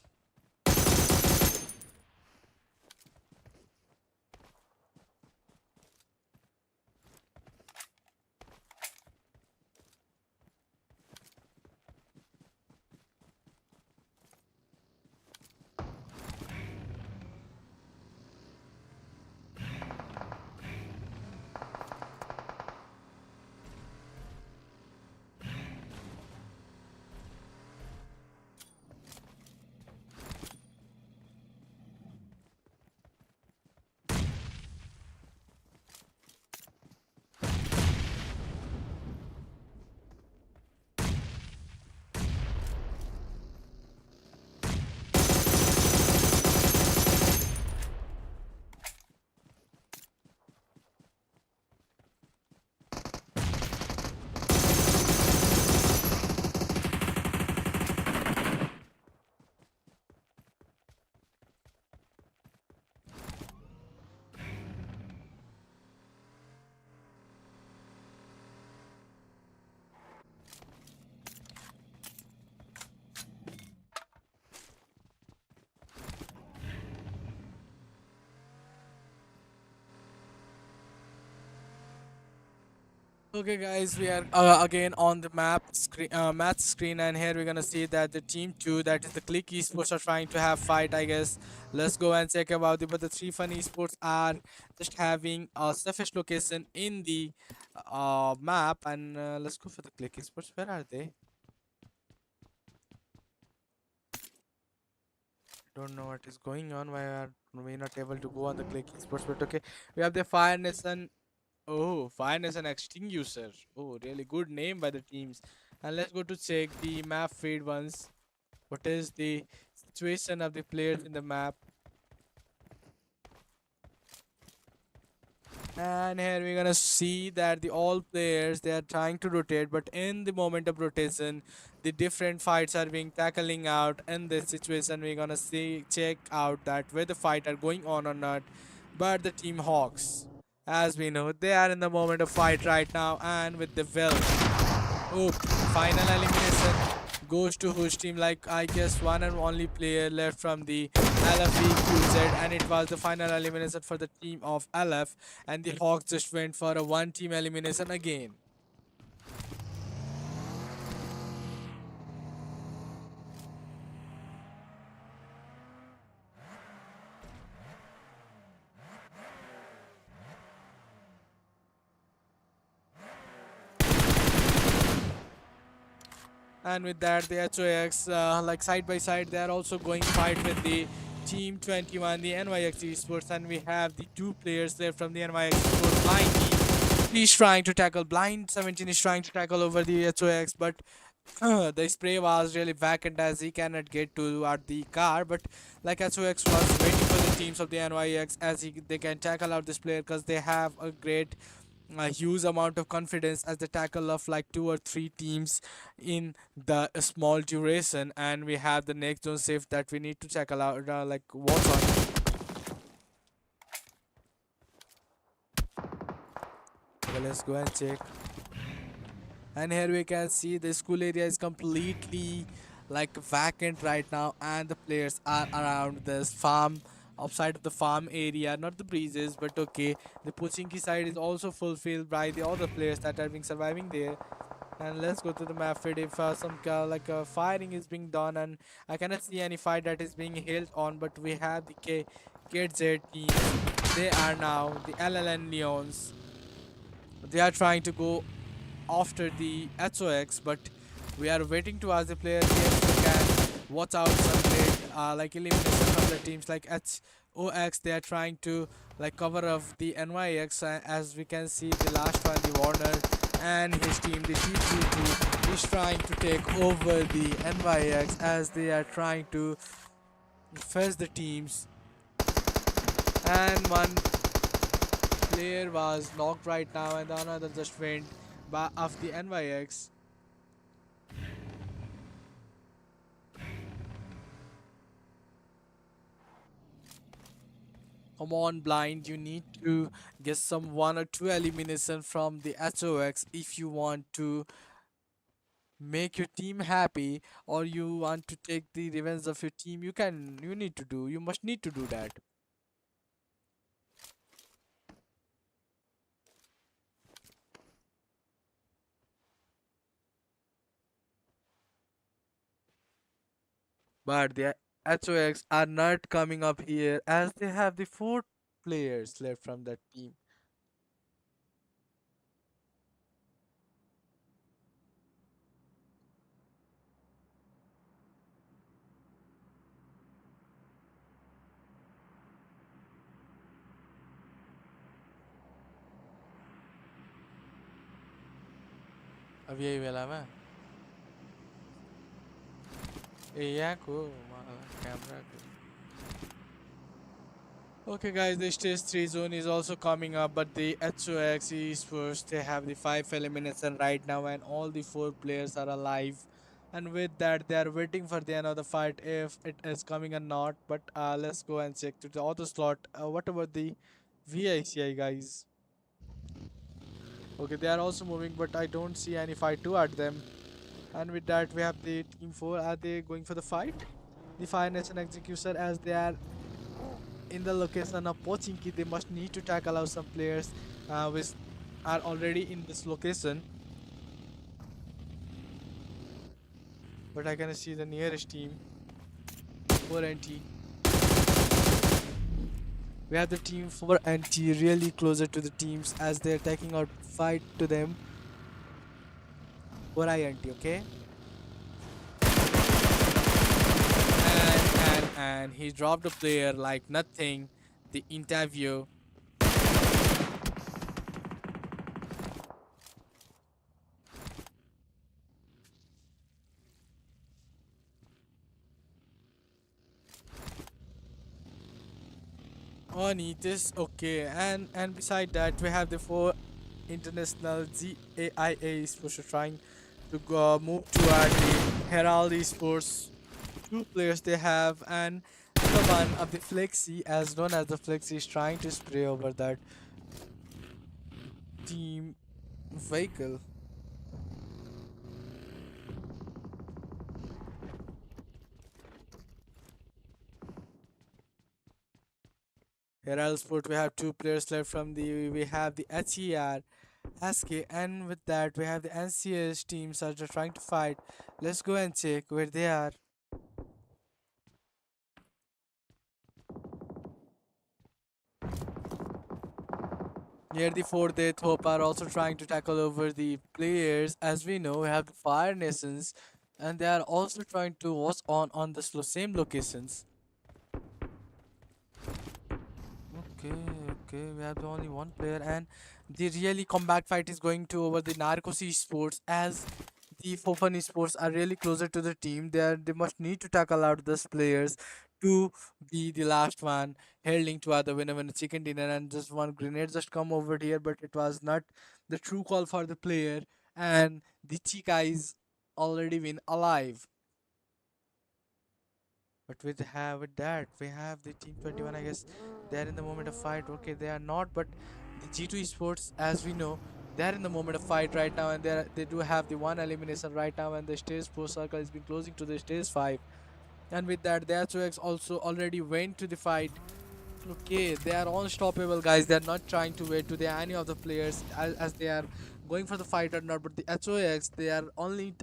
Okay, guys, we are again on the match screen, and here we're gonna see that the team two, that is the Click Esports, are trying to have fight. I guess let's go and check about it. But the three Fun Esports are just having a safest location in the map, and let's go for the Click Esports. Where are they? Don't know what is going on. Why are we not able to go on the Click Esports? But okay, we have the Fire Nation. Oh, fine as an extinguisher. Oh, really good name by the teams. And let's go to check the map feed once. What is the situation of the players in the map. And here we're gonna see that the all players they are trying to rotate, but in the moment of rotation, the different fights are being tackling out. In this situation, we're gonna see check out that where the fight are going on or not. But the team Hawks, as we know, they are in the moment of fight right now, and with the well. Oh, final elimination goes to whose team? Like I guess one and only player left from the LFE QZ, and it was the final elimination for the team of LF, and the Hawks just went for a one team elimination again. And with that, the HOX, like side by side, they are also going fight with the Team 21, the NYX Esports, and we have the two players there from the NYX Esports. Blind, he's trying to tackle. Blind 17 is trying to tackle over the HOX, but the spray was really vacant as he cannot get to at the car. But like HOX was waiting for the teams of the NYX as they can tackle out this player because they have a huge amount of confidence as the tackle of like two or three teams in the small duration, and we have the next zone safe that we need to tackle out like watch on. Okay, let's go and check. And here we can see the school area is completely like vacant right now, and the players are around this farm, outside of the farm area, not the breezes, but okay, the Pochinki side is also fulfilled by the other players that are being surviving there. And let's go to the map feed if some firing is being done, and I cannot see any fight that is being held on, but we have the KZ team. They are now the LNN Leons. They are trying to go after the HOX, but we are waiting to ask the player if we can watch out some great like elimination from the teams like HOX. They are trying to like cover up the NYX, as we can see the last one, the Warner and his team, the T22, is trying to take over the NYX as they are trying to fetch the teams. And one player was knocked right now, and the another just went by of the NYX. Come on, Blind, you need to get some one or two elimination from the HOX if you want to make your team happy, or you want to take the revenge of your team. You must need to do that. But the HOX are not coming up here as they have the four players left from that team. अब यही बेलामा ए यहाँको camera. Okay, guys, the stage 3 zone is also coming up, but the HOX Esports, they have the 5 elimination right now, and all the 4 players are alive. And with that, they are waiting for the another fight if it is coming or not. But let's go and check to the other slot. What about the ViCi, guys? Okay, they are also moving, but I don't see any fight to at them. And with that, we have the team 4. Are they going for the fight? The Fire Nation Executioner, as they are in the location of Pochinki, they must need to tackle out some players which are already in this location. But I can see the nearest team, 4NT. We have the team 4NT really closer to the teams as they're taking out fight to them. 4INT, okay? And he dropped a player like nothing. The interview. on it is okay. And beside that, we have the four international GAIA esports are trying to go, move toward the Herald esports. Two players they have, and the one of the Flexi, as known as the Flexi, is trying to spray over that team vehicle. Herald Sport, we have two players left from the. We have the HER, SK, and with that we have the NCS teams are just trying to fight. Let's go and check where they are. Near the fourth, they Hope are also trying to tackle over the players. As we know, we have the Fire Nations, and they are also trying to watch on the same locations. Okay, okay, we have only one player, and the really combat fight is going to over the NARCOS esports as the Fofan esports are really closer to the team. They must need to tackle out those players to be the last one holding to other winner chicken dinner, and just one grenade just come over here, but it was not the true call for the player, and the Chica is already been alive. But with that, we have the Team 21. I guess they are in the moment of fight. Okay, they are not, but the G2 Esports, as we know, they are in the moment of fight right now, and they do have the one elimination right now, and the stage 4 circle has been closing to the stage 5. And with that, the HOX also already went to the fight. Okay, they are unstoppable, guys. They are not trying to wait to the any of the players as they are going for the fight or not. But the HOX, they are only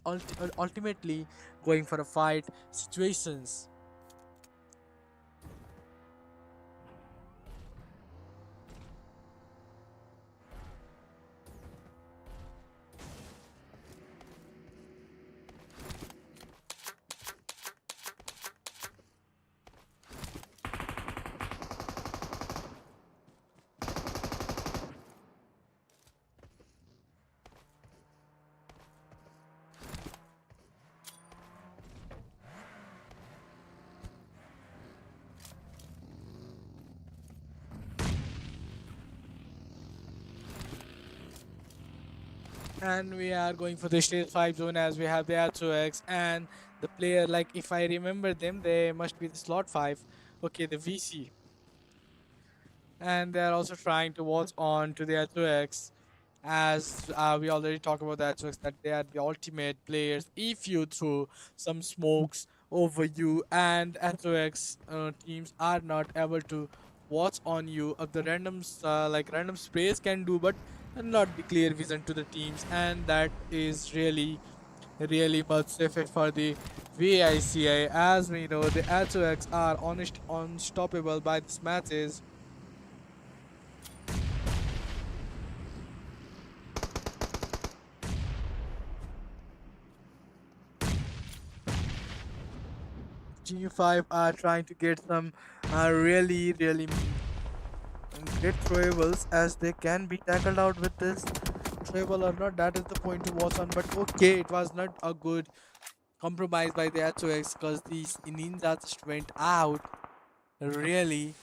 ultimately going for a fight situations. And we are going for the stage 5 zone as we have the HOX and the player, like if I remember them, they must be the slot 5. Okay, the VC. And they are also trying to watch on to the HOX as we already talked about the HOX that they are the ultimate players. If you throw some smokes over you and HOX teams are not able to watch on you, of the randoms like random sprays can do, but not the clear vision to the teams, and that is really much safer for the VICI. As we know, the HOX are honest unstoppable by these matches. G5 are trying to get some really great throwables as they can be tackled out with this throwable or not. That is the point to watch on. But okay, it was not a good compromise by the HOX because these ninjas just went out really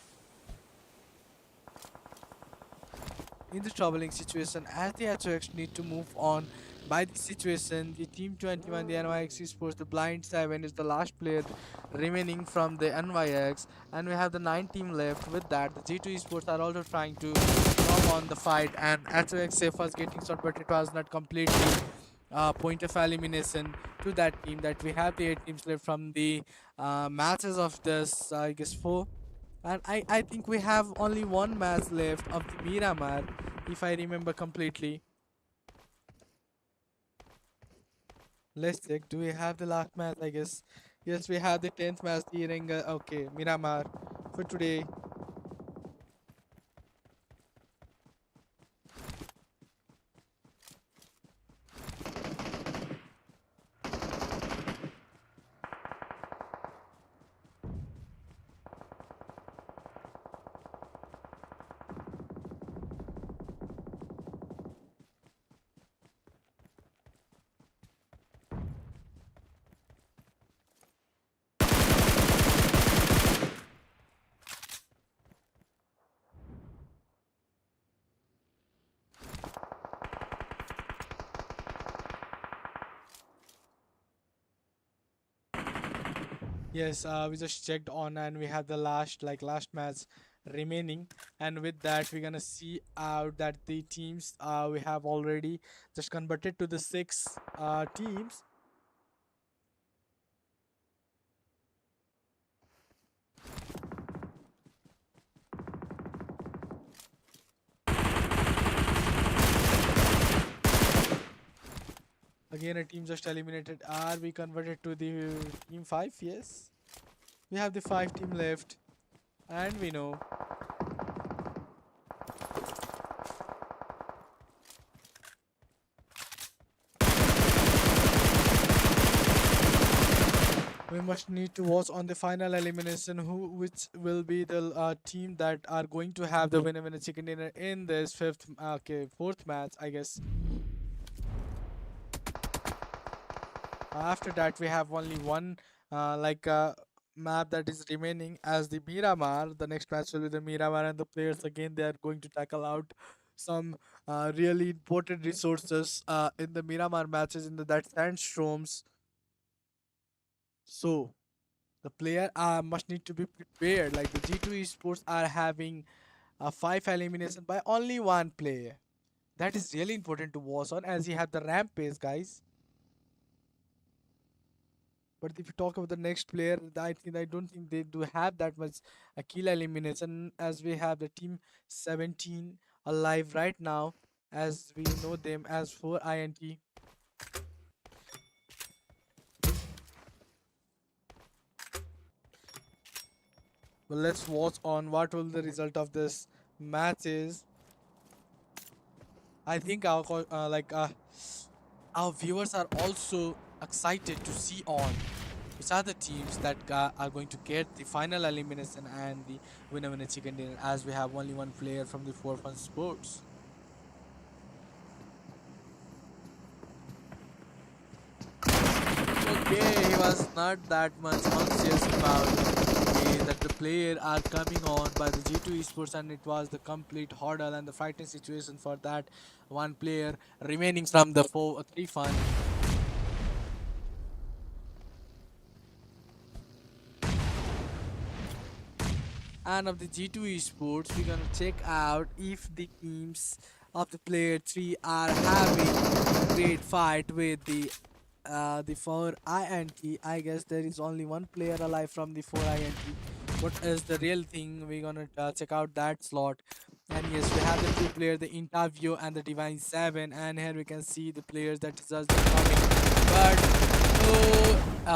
in the troubling situation as the HOX need to move on by the situation. The Team 21, the NYX Esports, the Blind 7 is the last player remaining from the NYX, and we have the 9 team left. With that, the G2 Esports are also trying to come on the fight, and HOX safe was getting shot, but it was not completely point of elimination to that team. That we have the 8 teams left from the matches of this, I guess 4. And I think we have only one match left of the Miramar, if I remember completely. Let's check. Do we have the last match? I guess. Yes, we have the 10th match, the Irenga. Okay, Miramar for today. Yes, we just checked on and we have the last match remaining, and with that we're gonna see out that the teams we have already just converted to the six teams. Again, a team just eliminated. Are we converted to the team five? Yes, we have the five team left, and we know we must need to watch on the final elimination who which will be the team that are going to have the winner chicken dinner in this fourth match, I guess. After that, we have only one map that is remaining as the Miramar. The next match will be the Miramar, and the players again they are going to tackle out some really important resources in the Miramar matches in the that sandstorms. So the player must need to be prepared. Like the G2 esports are having a five elimination by only one player. That is really important to watch on as you have the rampage, guys. But if you talk about the next player, I don't think they do have that much kill elimination as we have the team 17 alive right now, as we know them as 4 INT. But let's watch on what will the result of this match is. I think our viewers are also excited to see on which are the teams that are going to get the final elimination and the winner chicken dinner, as we have only one player from the four fun sports. Okay, he was not that much conscious about that the player are coming on by the G2 esports, and it was the complete hurdle and the fighting situation for that one player remaining from the 3 fun. And of the G2 esports, we're gonna check out if the teams of the player 3 are having a great fight with the 4 INT. I guess there is only one player alive from the 4 INT. What is the real thing? We're gonna check out that slot. And yes, we have the two players, the interview and the Divine 7. And here we can see the players that is just coming. But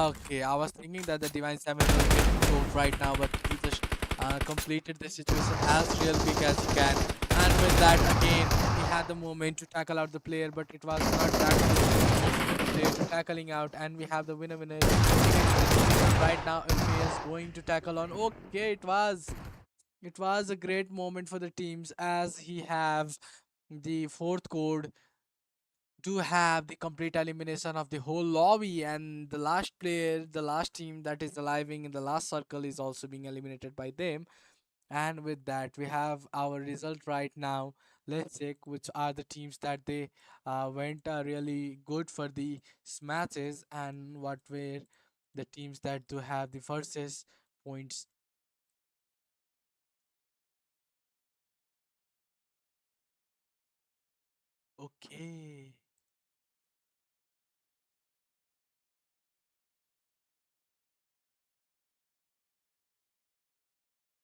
okay, I was thinking that the Divine 7 will get choked right now, but he just completed the situation as real big as he can. And with that, again, he had the moment to tackle out the player, but it was not that good the player to tackling out. And we have the winner. Right now, if he is going to tackle on, okay, it was a great moment for the teams as he have the fourth code to have the complete elimination of the whole lobby, and the last player, the last team that is arriving in the last circle is also being eliminated by them. And with that, we have our result right now. Let's check which are the teams that they went really good for the matches, and what were the teams that do have the versus points. Okay.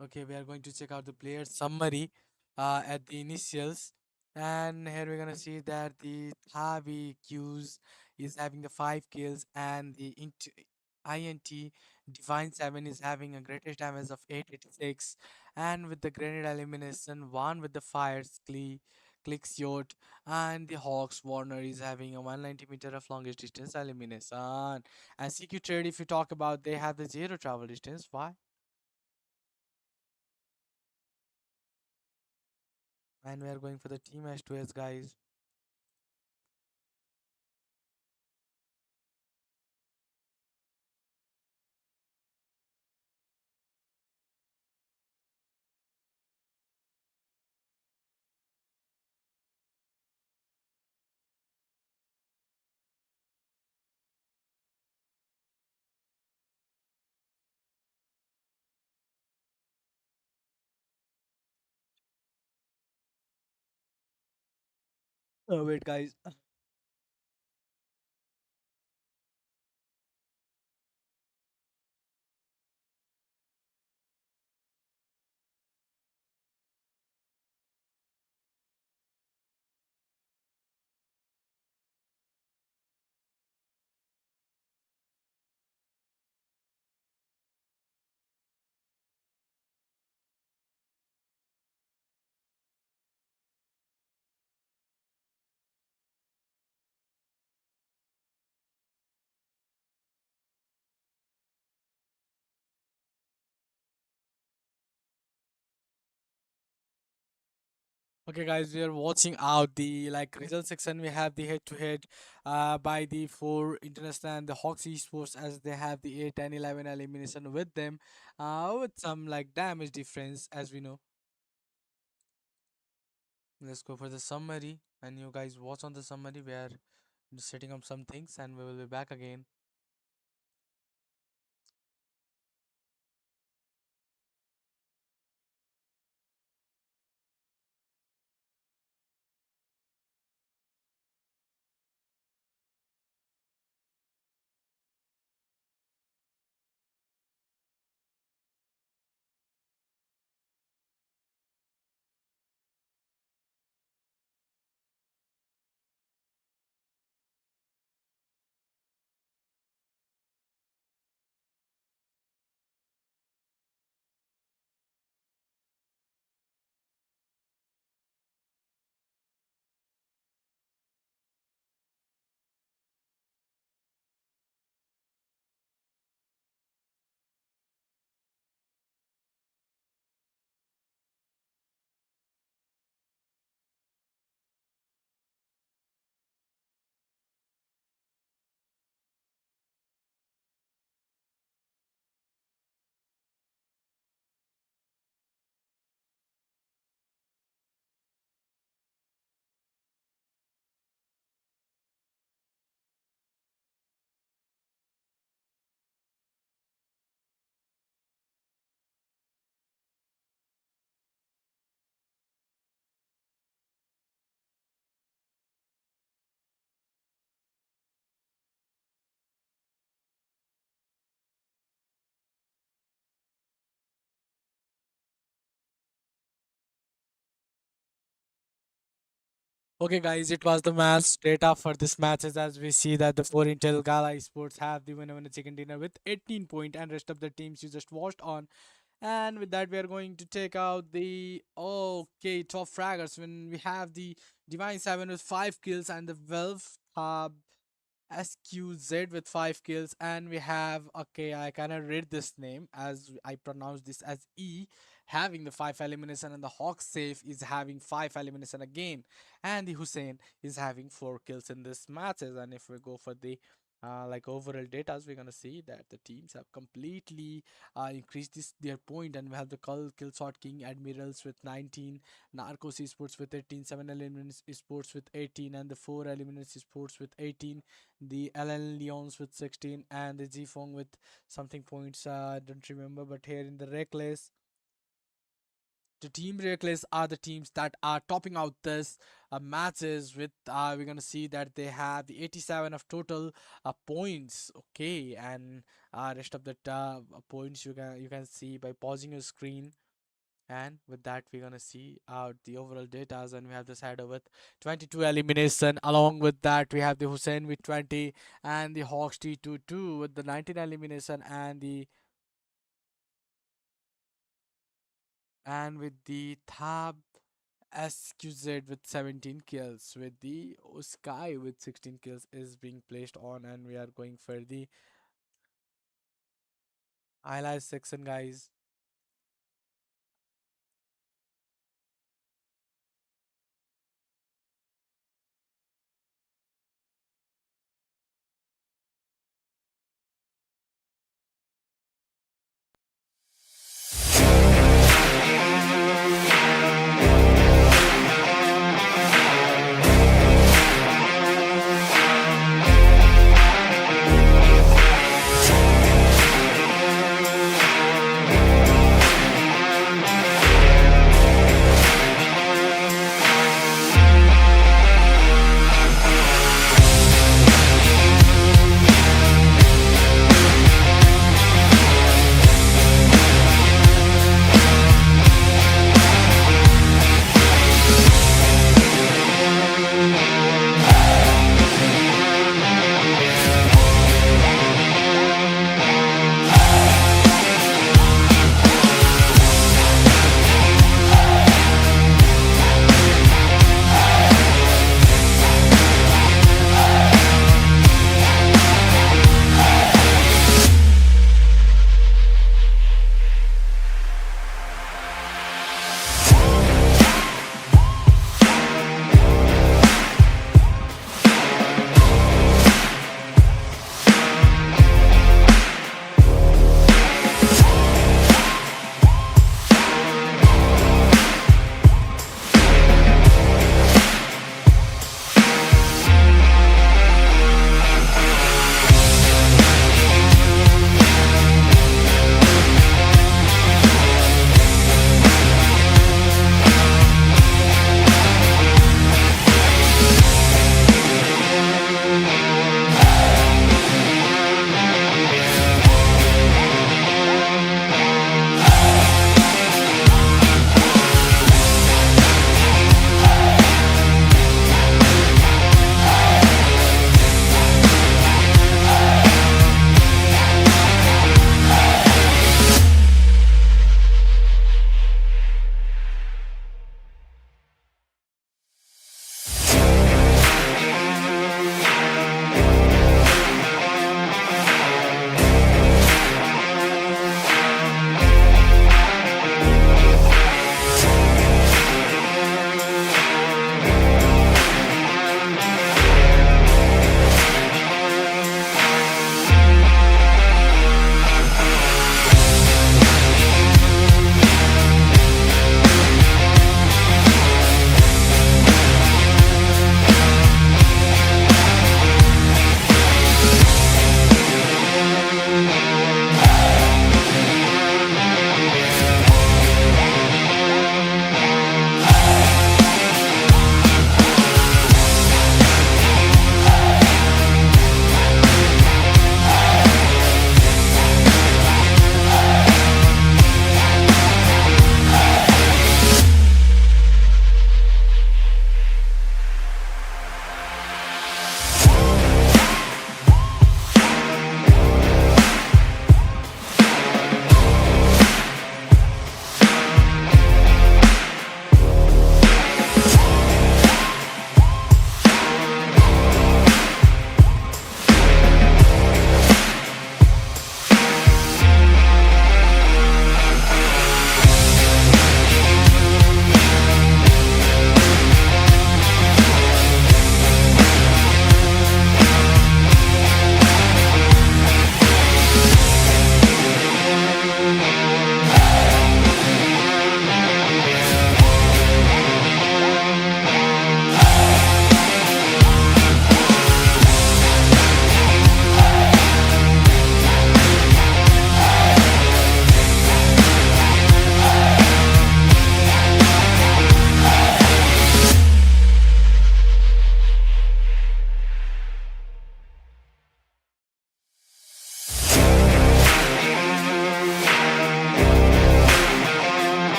Okay, we are going to check out the player summary at the initials. And here we're gonna see that the VE EQZ is having the 5 kills, and the INT Divine 7 is having a greatest damage of 886. And with the grenade elimination, one with the fires, clicks yacht, and the Hawks Warner is having a 190 meter of longest distance elimination. And CQ Trade, if you talk about, they have the zero travel distance. Why? And we are going for the team S2S, guys. Wait, guys. Okay, guys, we are watching out the like result section. We have the head-to-head by the four international and the HOX esports as they have the 8 and 11 elimination with them, with some like damage difference as we know. Let's go for the summary, and you guys watch on the summary. We are setting up some things, and we will be back again. Okay, guys, it was the match data for this matches as we see that the four Intel Gala Esports have the winner chicken dinner with 18 point and rest of the teams you just watched on. And with that, we are going to take out the okay top fraggers when we have the Divine 7 with 5 kills and the Valve SQZ with 5 kills, and we have okay, I cannot read this name as I pronounce this as E, having the 5 elimination, and the Hawk Safe is having 5 elimination again, and the Hussein is having 4 kills in this matches. And if we go for the like overall data, we're gonna see that the teams have completely increased their point, and we have the Kill Shot King Admirals with 19, NARCOS Esports with 18, 7 Elements Esports with 18, and the 4 Elements Esports with 18, the LNN Leons with 16, and the Zfong with something points. I don't remember, but here in the Reckless, the team Reckless are the teams that are topping out this matches with. We're gonna see that they have the 87 of total points. Okay, and rest of the points you can see by pausing your screen. And with that, we're gonna see out the overall data, and we have the Shadow with 22 elimination. Along with that, we have the Hussein with 20, and the Hawks T22 with the 19 elimination, and with the Thab SQZ with 17 kills, with the Sky with 16 kills is being placed on, and we are going for the highlight section, guys.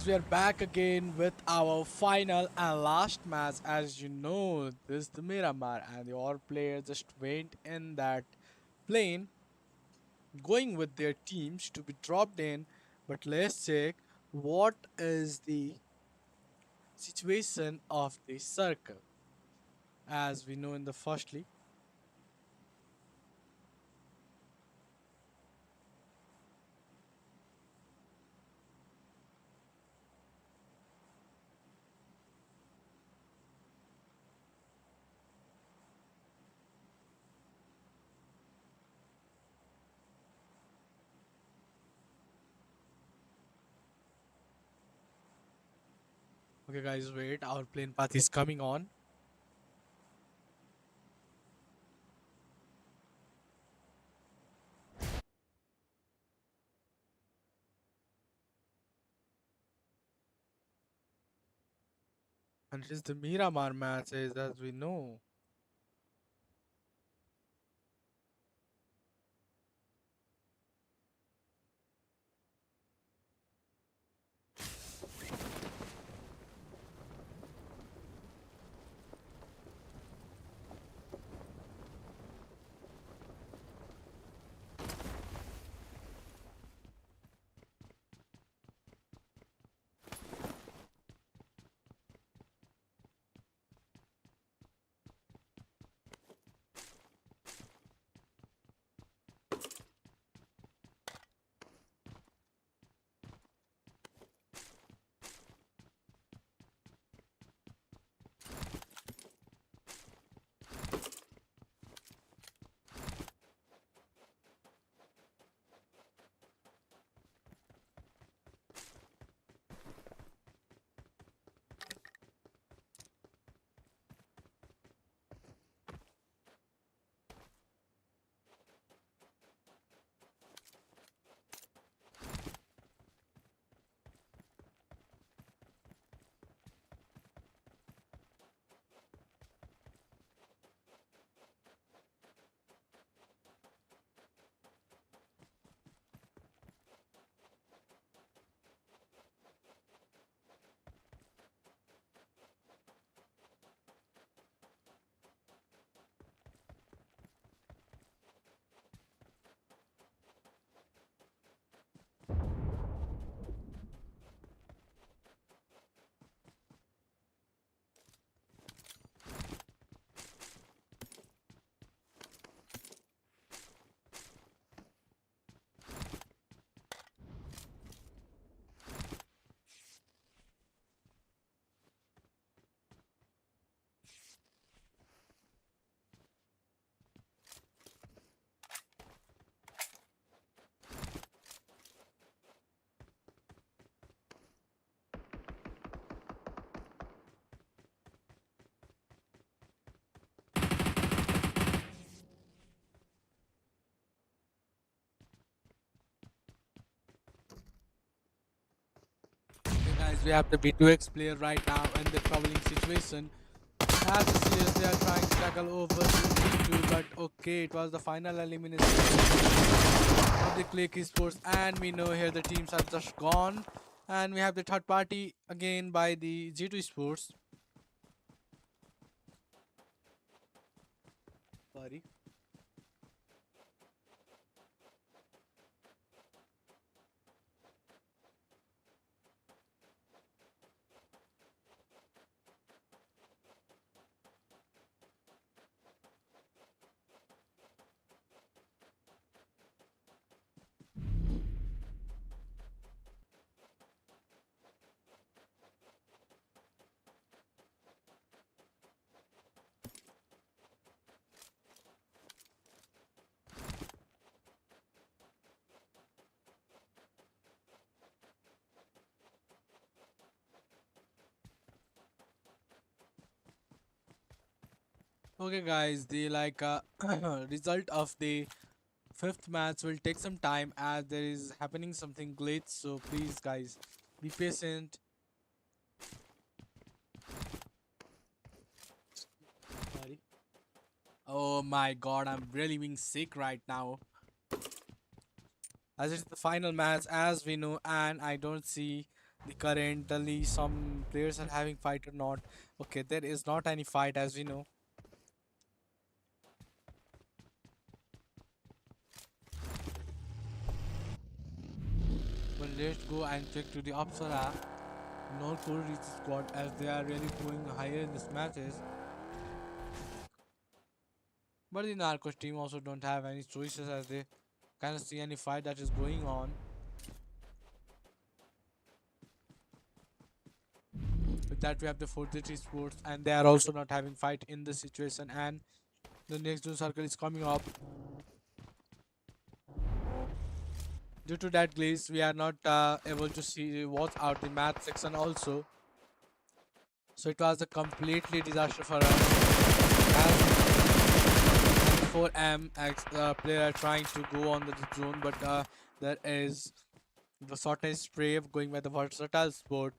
guys, we are back again with our final and last match. As you know, this is the Miramar, and your player just went in that plane going with their teams to be dropped in. But let's check what is the situation of the circle. As we know in the firstly, okay, guys, wait, our plane path is coming on. And it is the Miramar match, as we know. Okay, guys, we have the B2X player right now in the troubling situation. As the CS, they are trying to tackle over to B2, but okay, it was the final elimination of the CLIQUE ESPORTS, and we know here the teams are just gone. And we have the third party again by the G2 Sports. Sorry. Okay, guys, the result of the fifth match will take some time as there is happening something glitch. So please, guys, be patient. Sorry. Oh my God, I'm really being sick right now. As it's the final match, as we know, and I don't see the currently some players are having fight or not. Okay, there is not any fight as we know. But let's go and check to the APSARA. NORKOR reach squad as they are really going higher in this matches. But the Narcos team also don't have any choices as they can't see any fight that is going on. With that we have the Zenith Esports and they are also not having fight in this situation, and the next zone circle is coming up. Due to that glitch we are not able to see watch out the match section also. So it was a completely disaster for us as 4M player trying to go on the zone, but there is the shortest spray going by the versatile sport.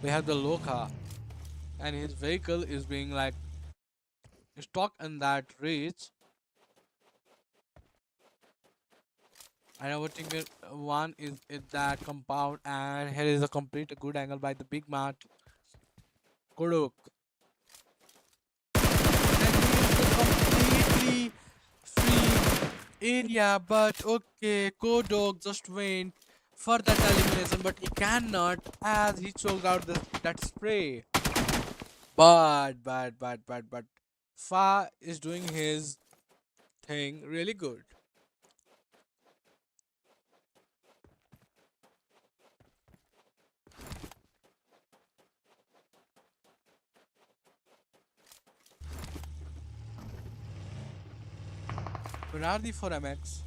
We have the Loka and his vehicle is being like stuck in that reach. And our teammate one is in that compound, and here is a complete good angle by the big mat Kodok. And he is the completely free area, but okay, Kodok just went for that elimination, but he cannot as he choked out that spray. But Fa is doing his thing really good. Bernardi for MX.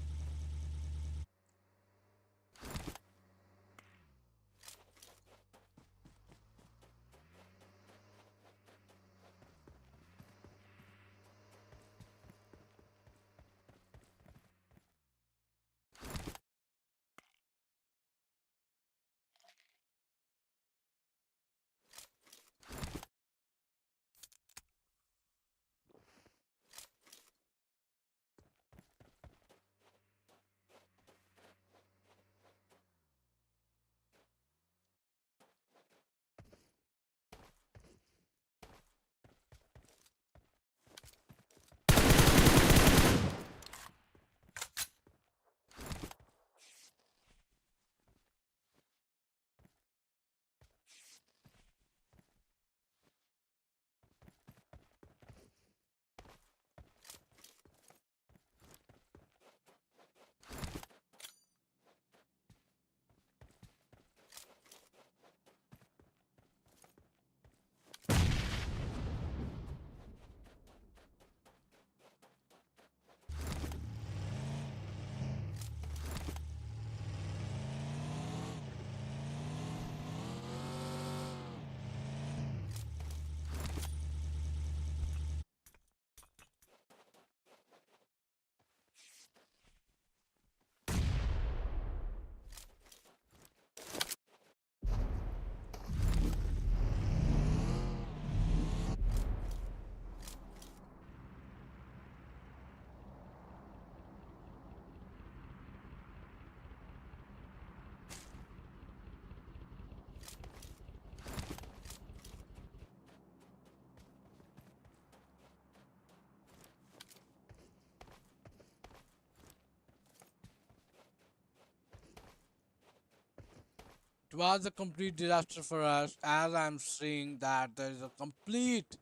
It was a complete disaster for us as I'm seeing that there is a complete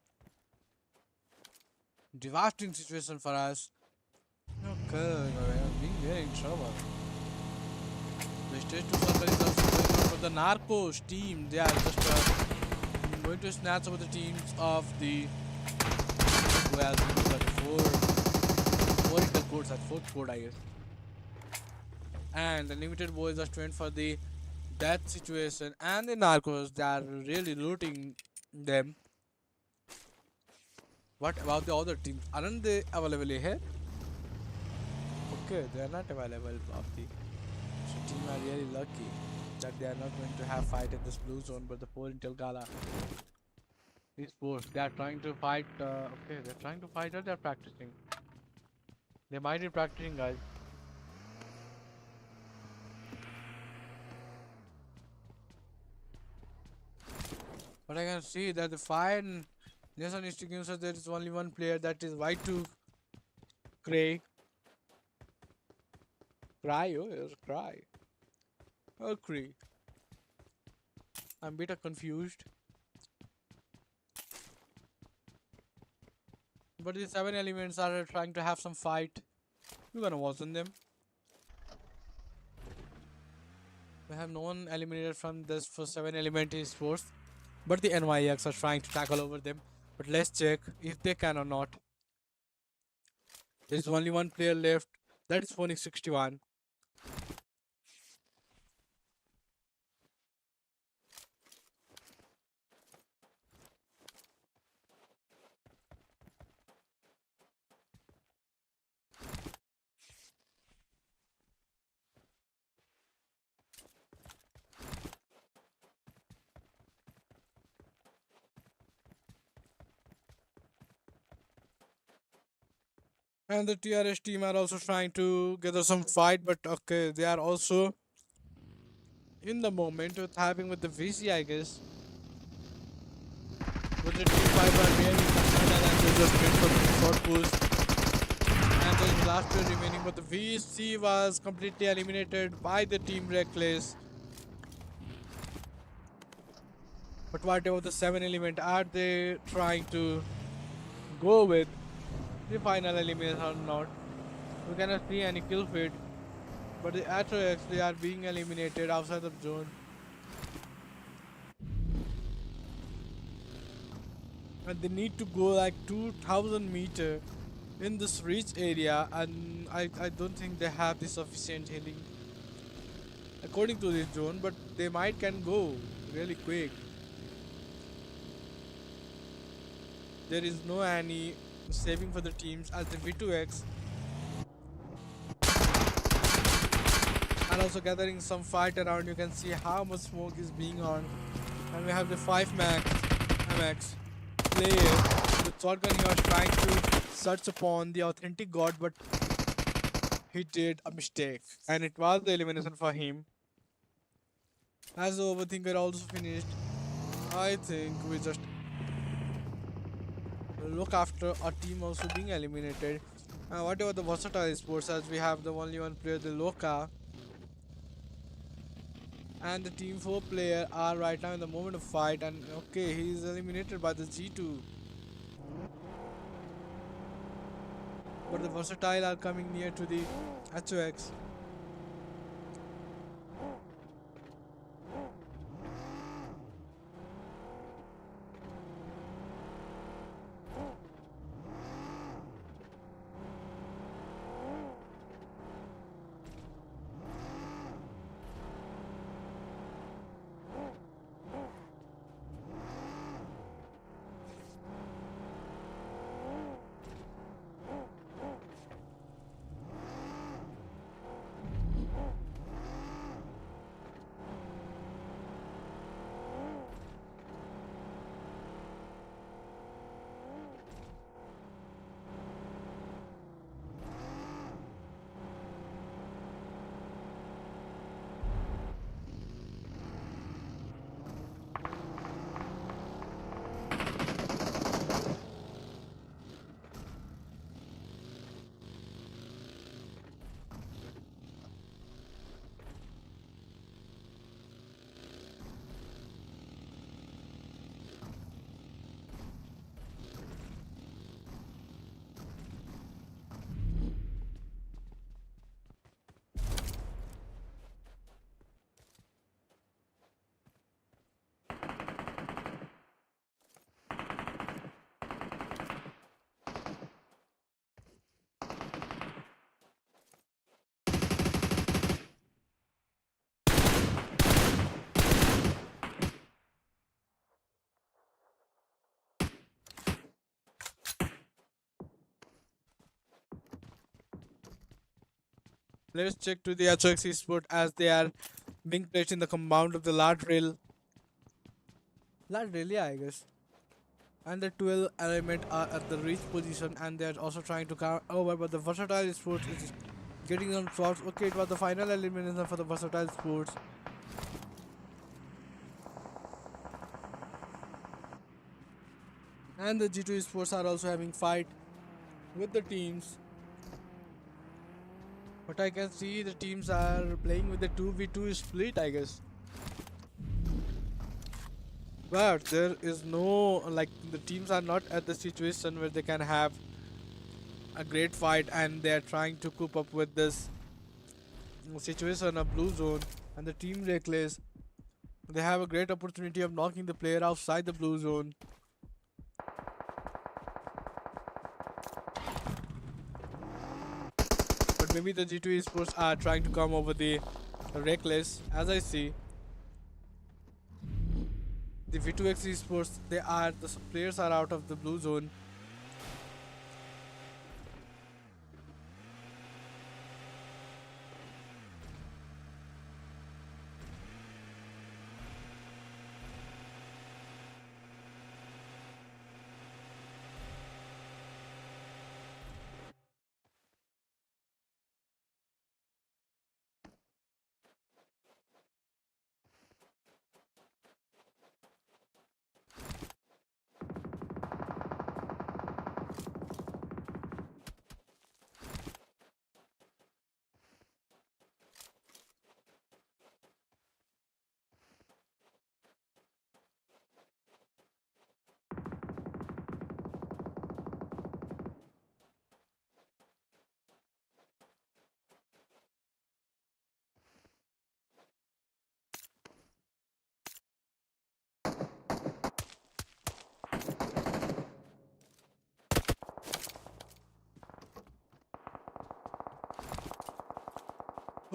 devastating situation for us. Okay, we are being very in trouble. The stage 2 circle is also going on for the Narcos team. They are just going to snatch over the teams of the who has got four intel codes at fourth code I guess. And the limited boys just went for the death situation, and the Narcos they are really looting them. What about the other teams? Aren't they available here? Okay, they are not available of the so team are really lucky that they are not going to have fight in this blue zone, but the poor Intel Gala esports they are trying to fight. Okay, they're trying to fight or they're practicing. They might be practicing, guys. But I can see that the fine NATION Extinguishers, there is only one player, that is Y2 Cray. Cry, oh, yes, cry. Oh, Cray. I'm a bit confused. But the 7 elements are trying to have some fight. We're gonna watch on them. We have no one eliminated from this for 7 element esports. But the NYX are trying to tackle over them. But let's check if they can or not. There's only one player left. That is Phoenix 61. And the TRS team are also trying to gather some fight, but okay, they are also in the moment with having with the ViCi, I guess. With the team 5 are really concerned and they just went for the short push. And there's the last player remaining, but the ViCi was completely eliminated by the team Reckless. But what about the 7 element? Are they trying to go with the final elimination or not? We cannot see any kill feed. But the Atrox, they are being eliminated outside the zone. And they need to go like 2000 meter in this reach area, and I don't think they have the sufficient healing according to this zone, but they might can go really quick. There is no any saving for the teams as the V2X are also gathering some fight around. You can see how much smoke is being on, and we have the 5 max MX player with shotgun. He was trying to search upon the authentic god, but he did a mistake, and it was the elimination for him. As the overthinker also finished, I think we just look after our team also being eliminated. Whatever the versatile sports, as we have the only one player, the Loka, and the team 4 player are right now in the moment of fight, and okay, he is eliminated by the G2. But the versatile are coming near to the HOX. Let's check to the HOX Esports as they are being placed in the compound of the large rail. Large rail, yeah, I guess. And the 12 element are at the reach position, and they're also trying to come over, but the versatile sports is getting on shots. Okay, it was the final elimination for the versatile sports. And the G2 Esports are also having fight with the teams. But I can see the teams are playing with the 2v2 split, I guess. But there is no, like, the teams are not at the situation where they can have a great fight, and they are trying to cope up with this situation of blue zone. And the team reckless, they have a great opportunity of knocking the player outside the blue zone. But maybe the G2 Esports are trying to come over the reckless. As I see, the V2X Esports, the players are out of the blue zone.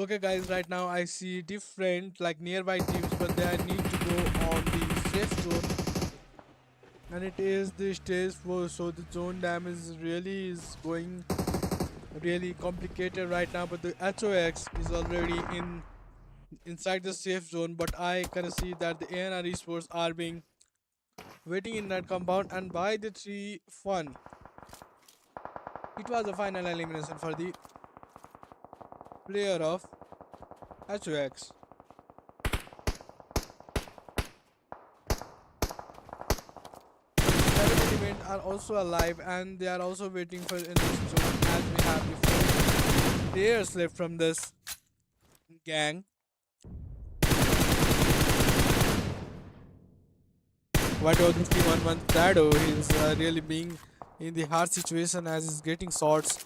Okay guys, right now I see different like nearby teams, but they need to go on the safe zone, and it is the stage 4, so the zone damage really is going really complicated right now. But the HOX is already inside the safe zone, but I can see that the ANR esports are being waiting in that compound, and by the 3-1 it was a final elimination for the player of HOX. Seven elements are also alive, and they are also waiting for in this zone as we have before. Players left from this gang. What about this team on one shadow? He's really being in the hard situation as he's getting shots.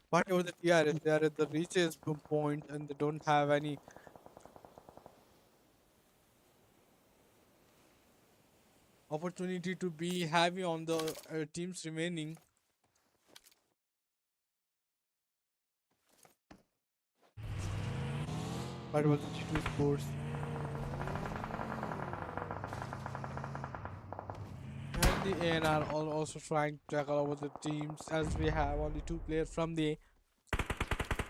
Whatever the TRS, they are at the reaches point and they don't have any opportunity to be heavy on the teams remaining. What about the G2 Sports? And the ANR are also trying to tackle over the teams as we have only two players from the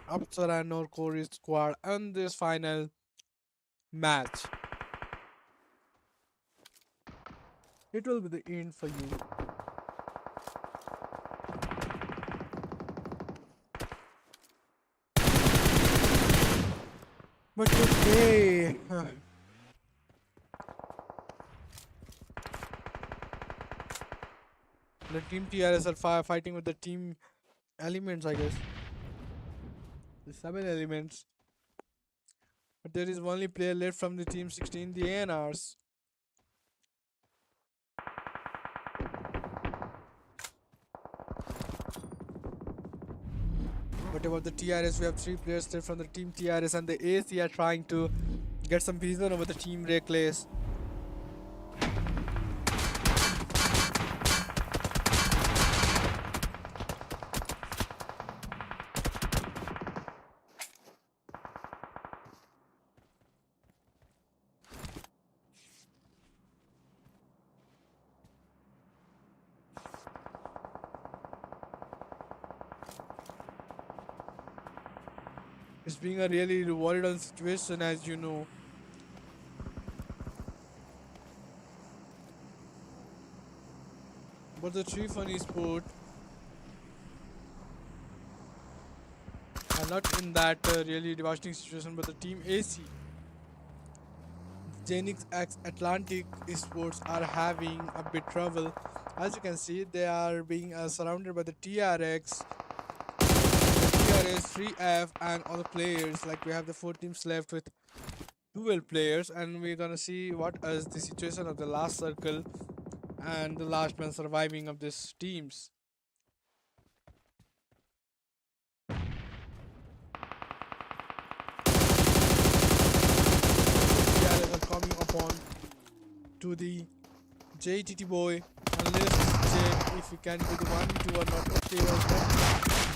APSARA and NORKOR squad in this final match. It will be the end for you. But okay. The team TRS are fighting with the team elements, I guess. The 7 elements. But there is only player left from the team 16, the ANRs. What about the TRS? We have 3 players left from the team TRS, and the AC are trying to get some vision over the team Reckless. It's being a really rewarded on situation, as you know. But the 3 funny sport are not in that really devastating situation, but the team AC, Zenith X Atlantic Esports, are having a bit trouble. As you can see, they are being surrounded by the TRX, TRS, 3F, and all the players. Like we have the four teams left with 12 players, and we're gonna see what is the situation of the last circle and the last man surviving of these teams. TRS are coming upon to the JTT boy, unless check if we can do the 1v2 or not. Okay, was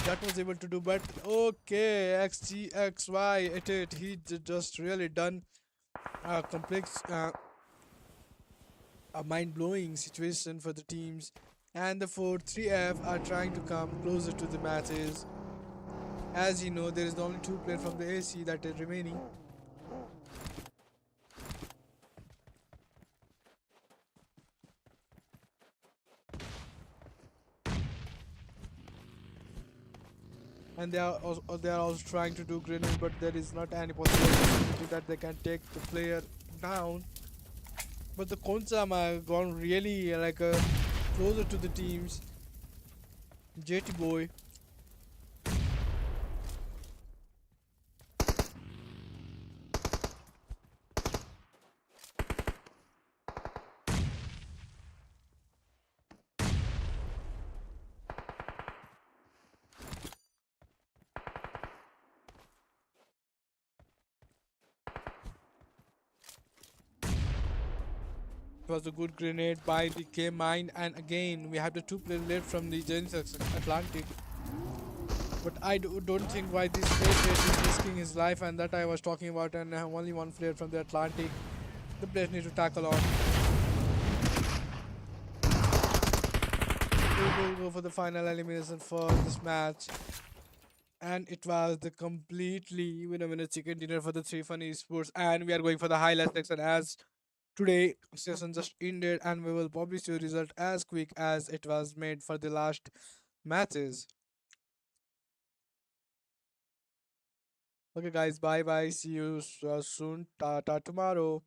that was able to do, but okay, XGXY it he just really done a complex a mind-blowing situation for the teams, and the 4-3F are trying to come closer to the matches. As you know, there is only two players from the AC that is remaining. And they are also trying to do grenade, but there is not any possibility that they can take the player down. But the Konsama gone really closer to the teams. JT boy. It was a good grenade by the K Mine, and again we have the two players left from the Zenith Atlantic. But don't think why this player is risking his life, and that I was talking about, and only one player from the Atlantic. The players need to tackle on. We will go for the final elimination for this match. And it was the completely winner chicken dinner for the three funny sports, and we are going for the highlight section as today session just ended, and we will publish your result as quick as it was made for the last matches. Okay guys, bye bye, see you soon, tata tomorrow.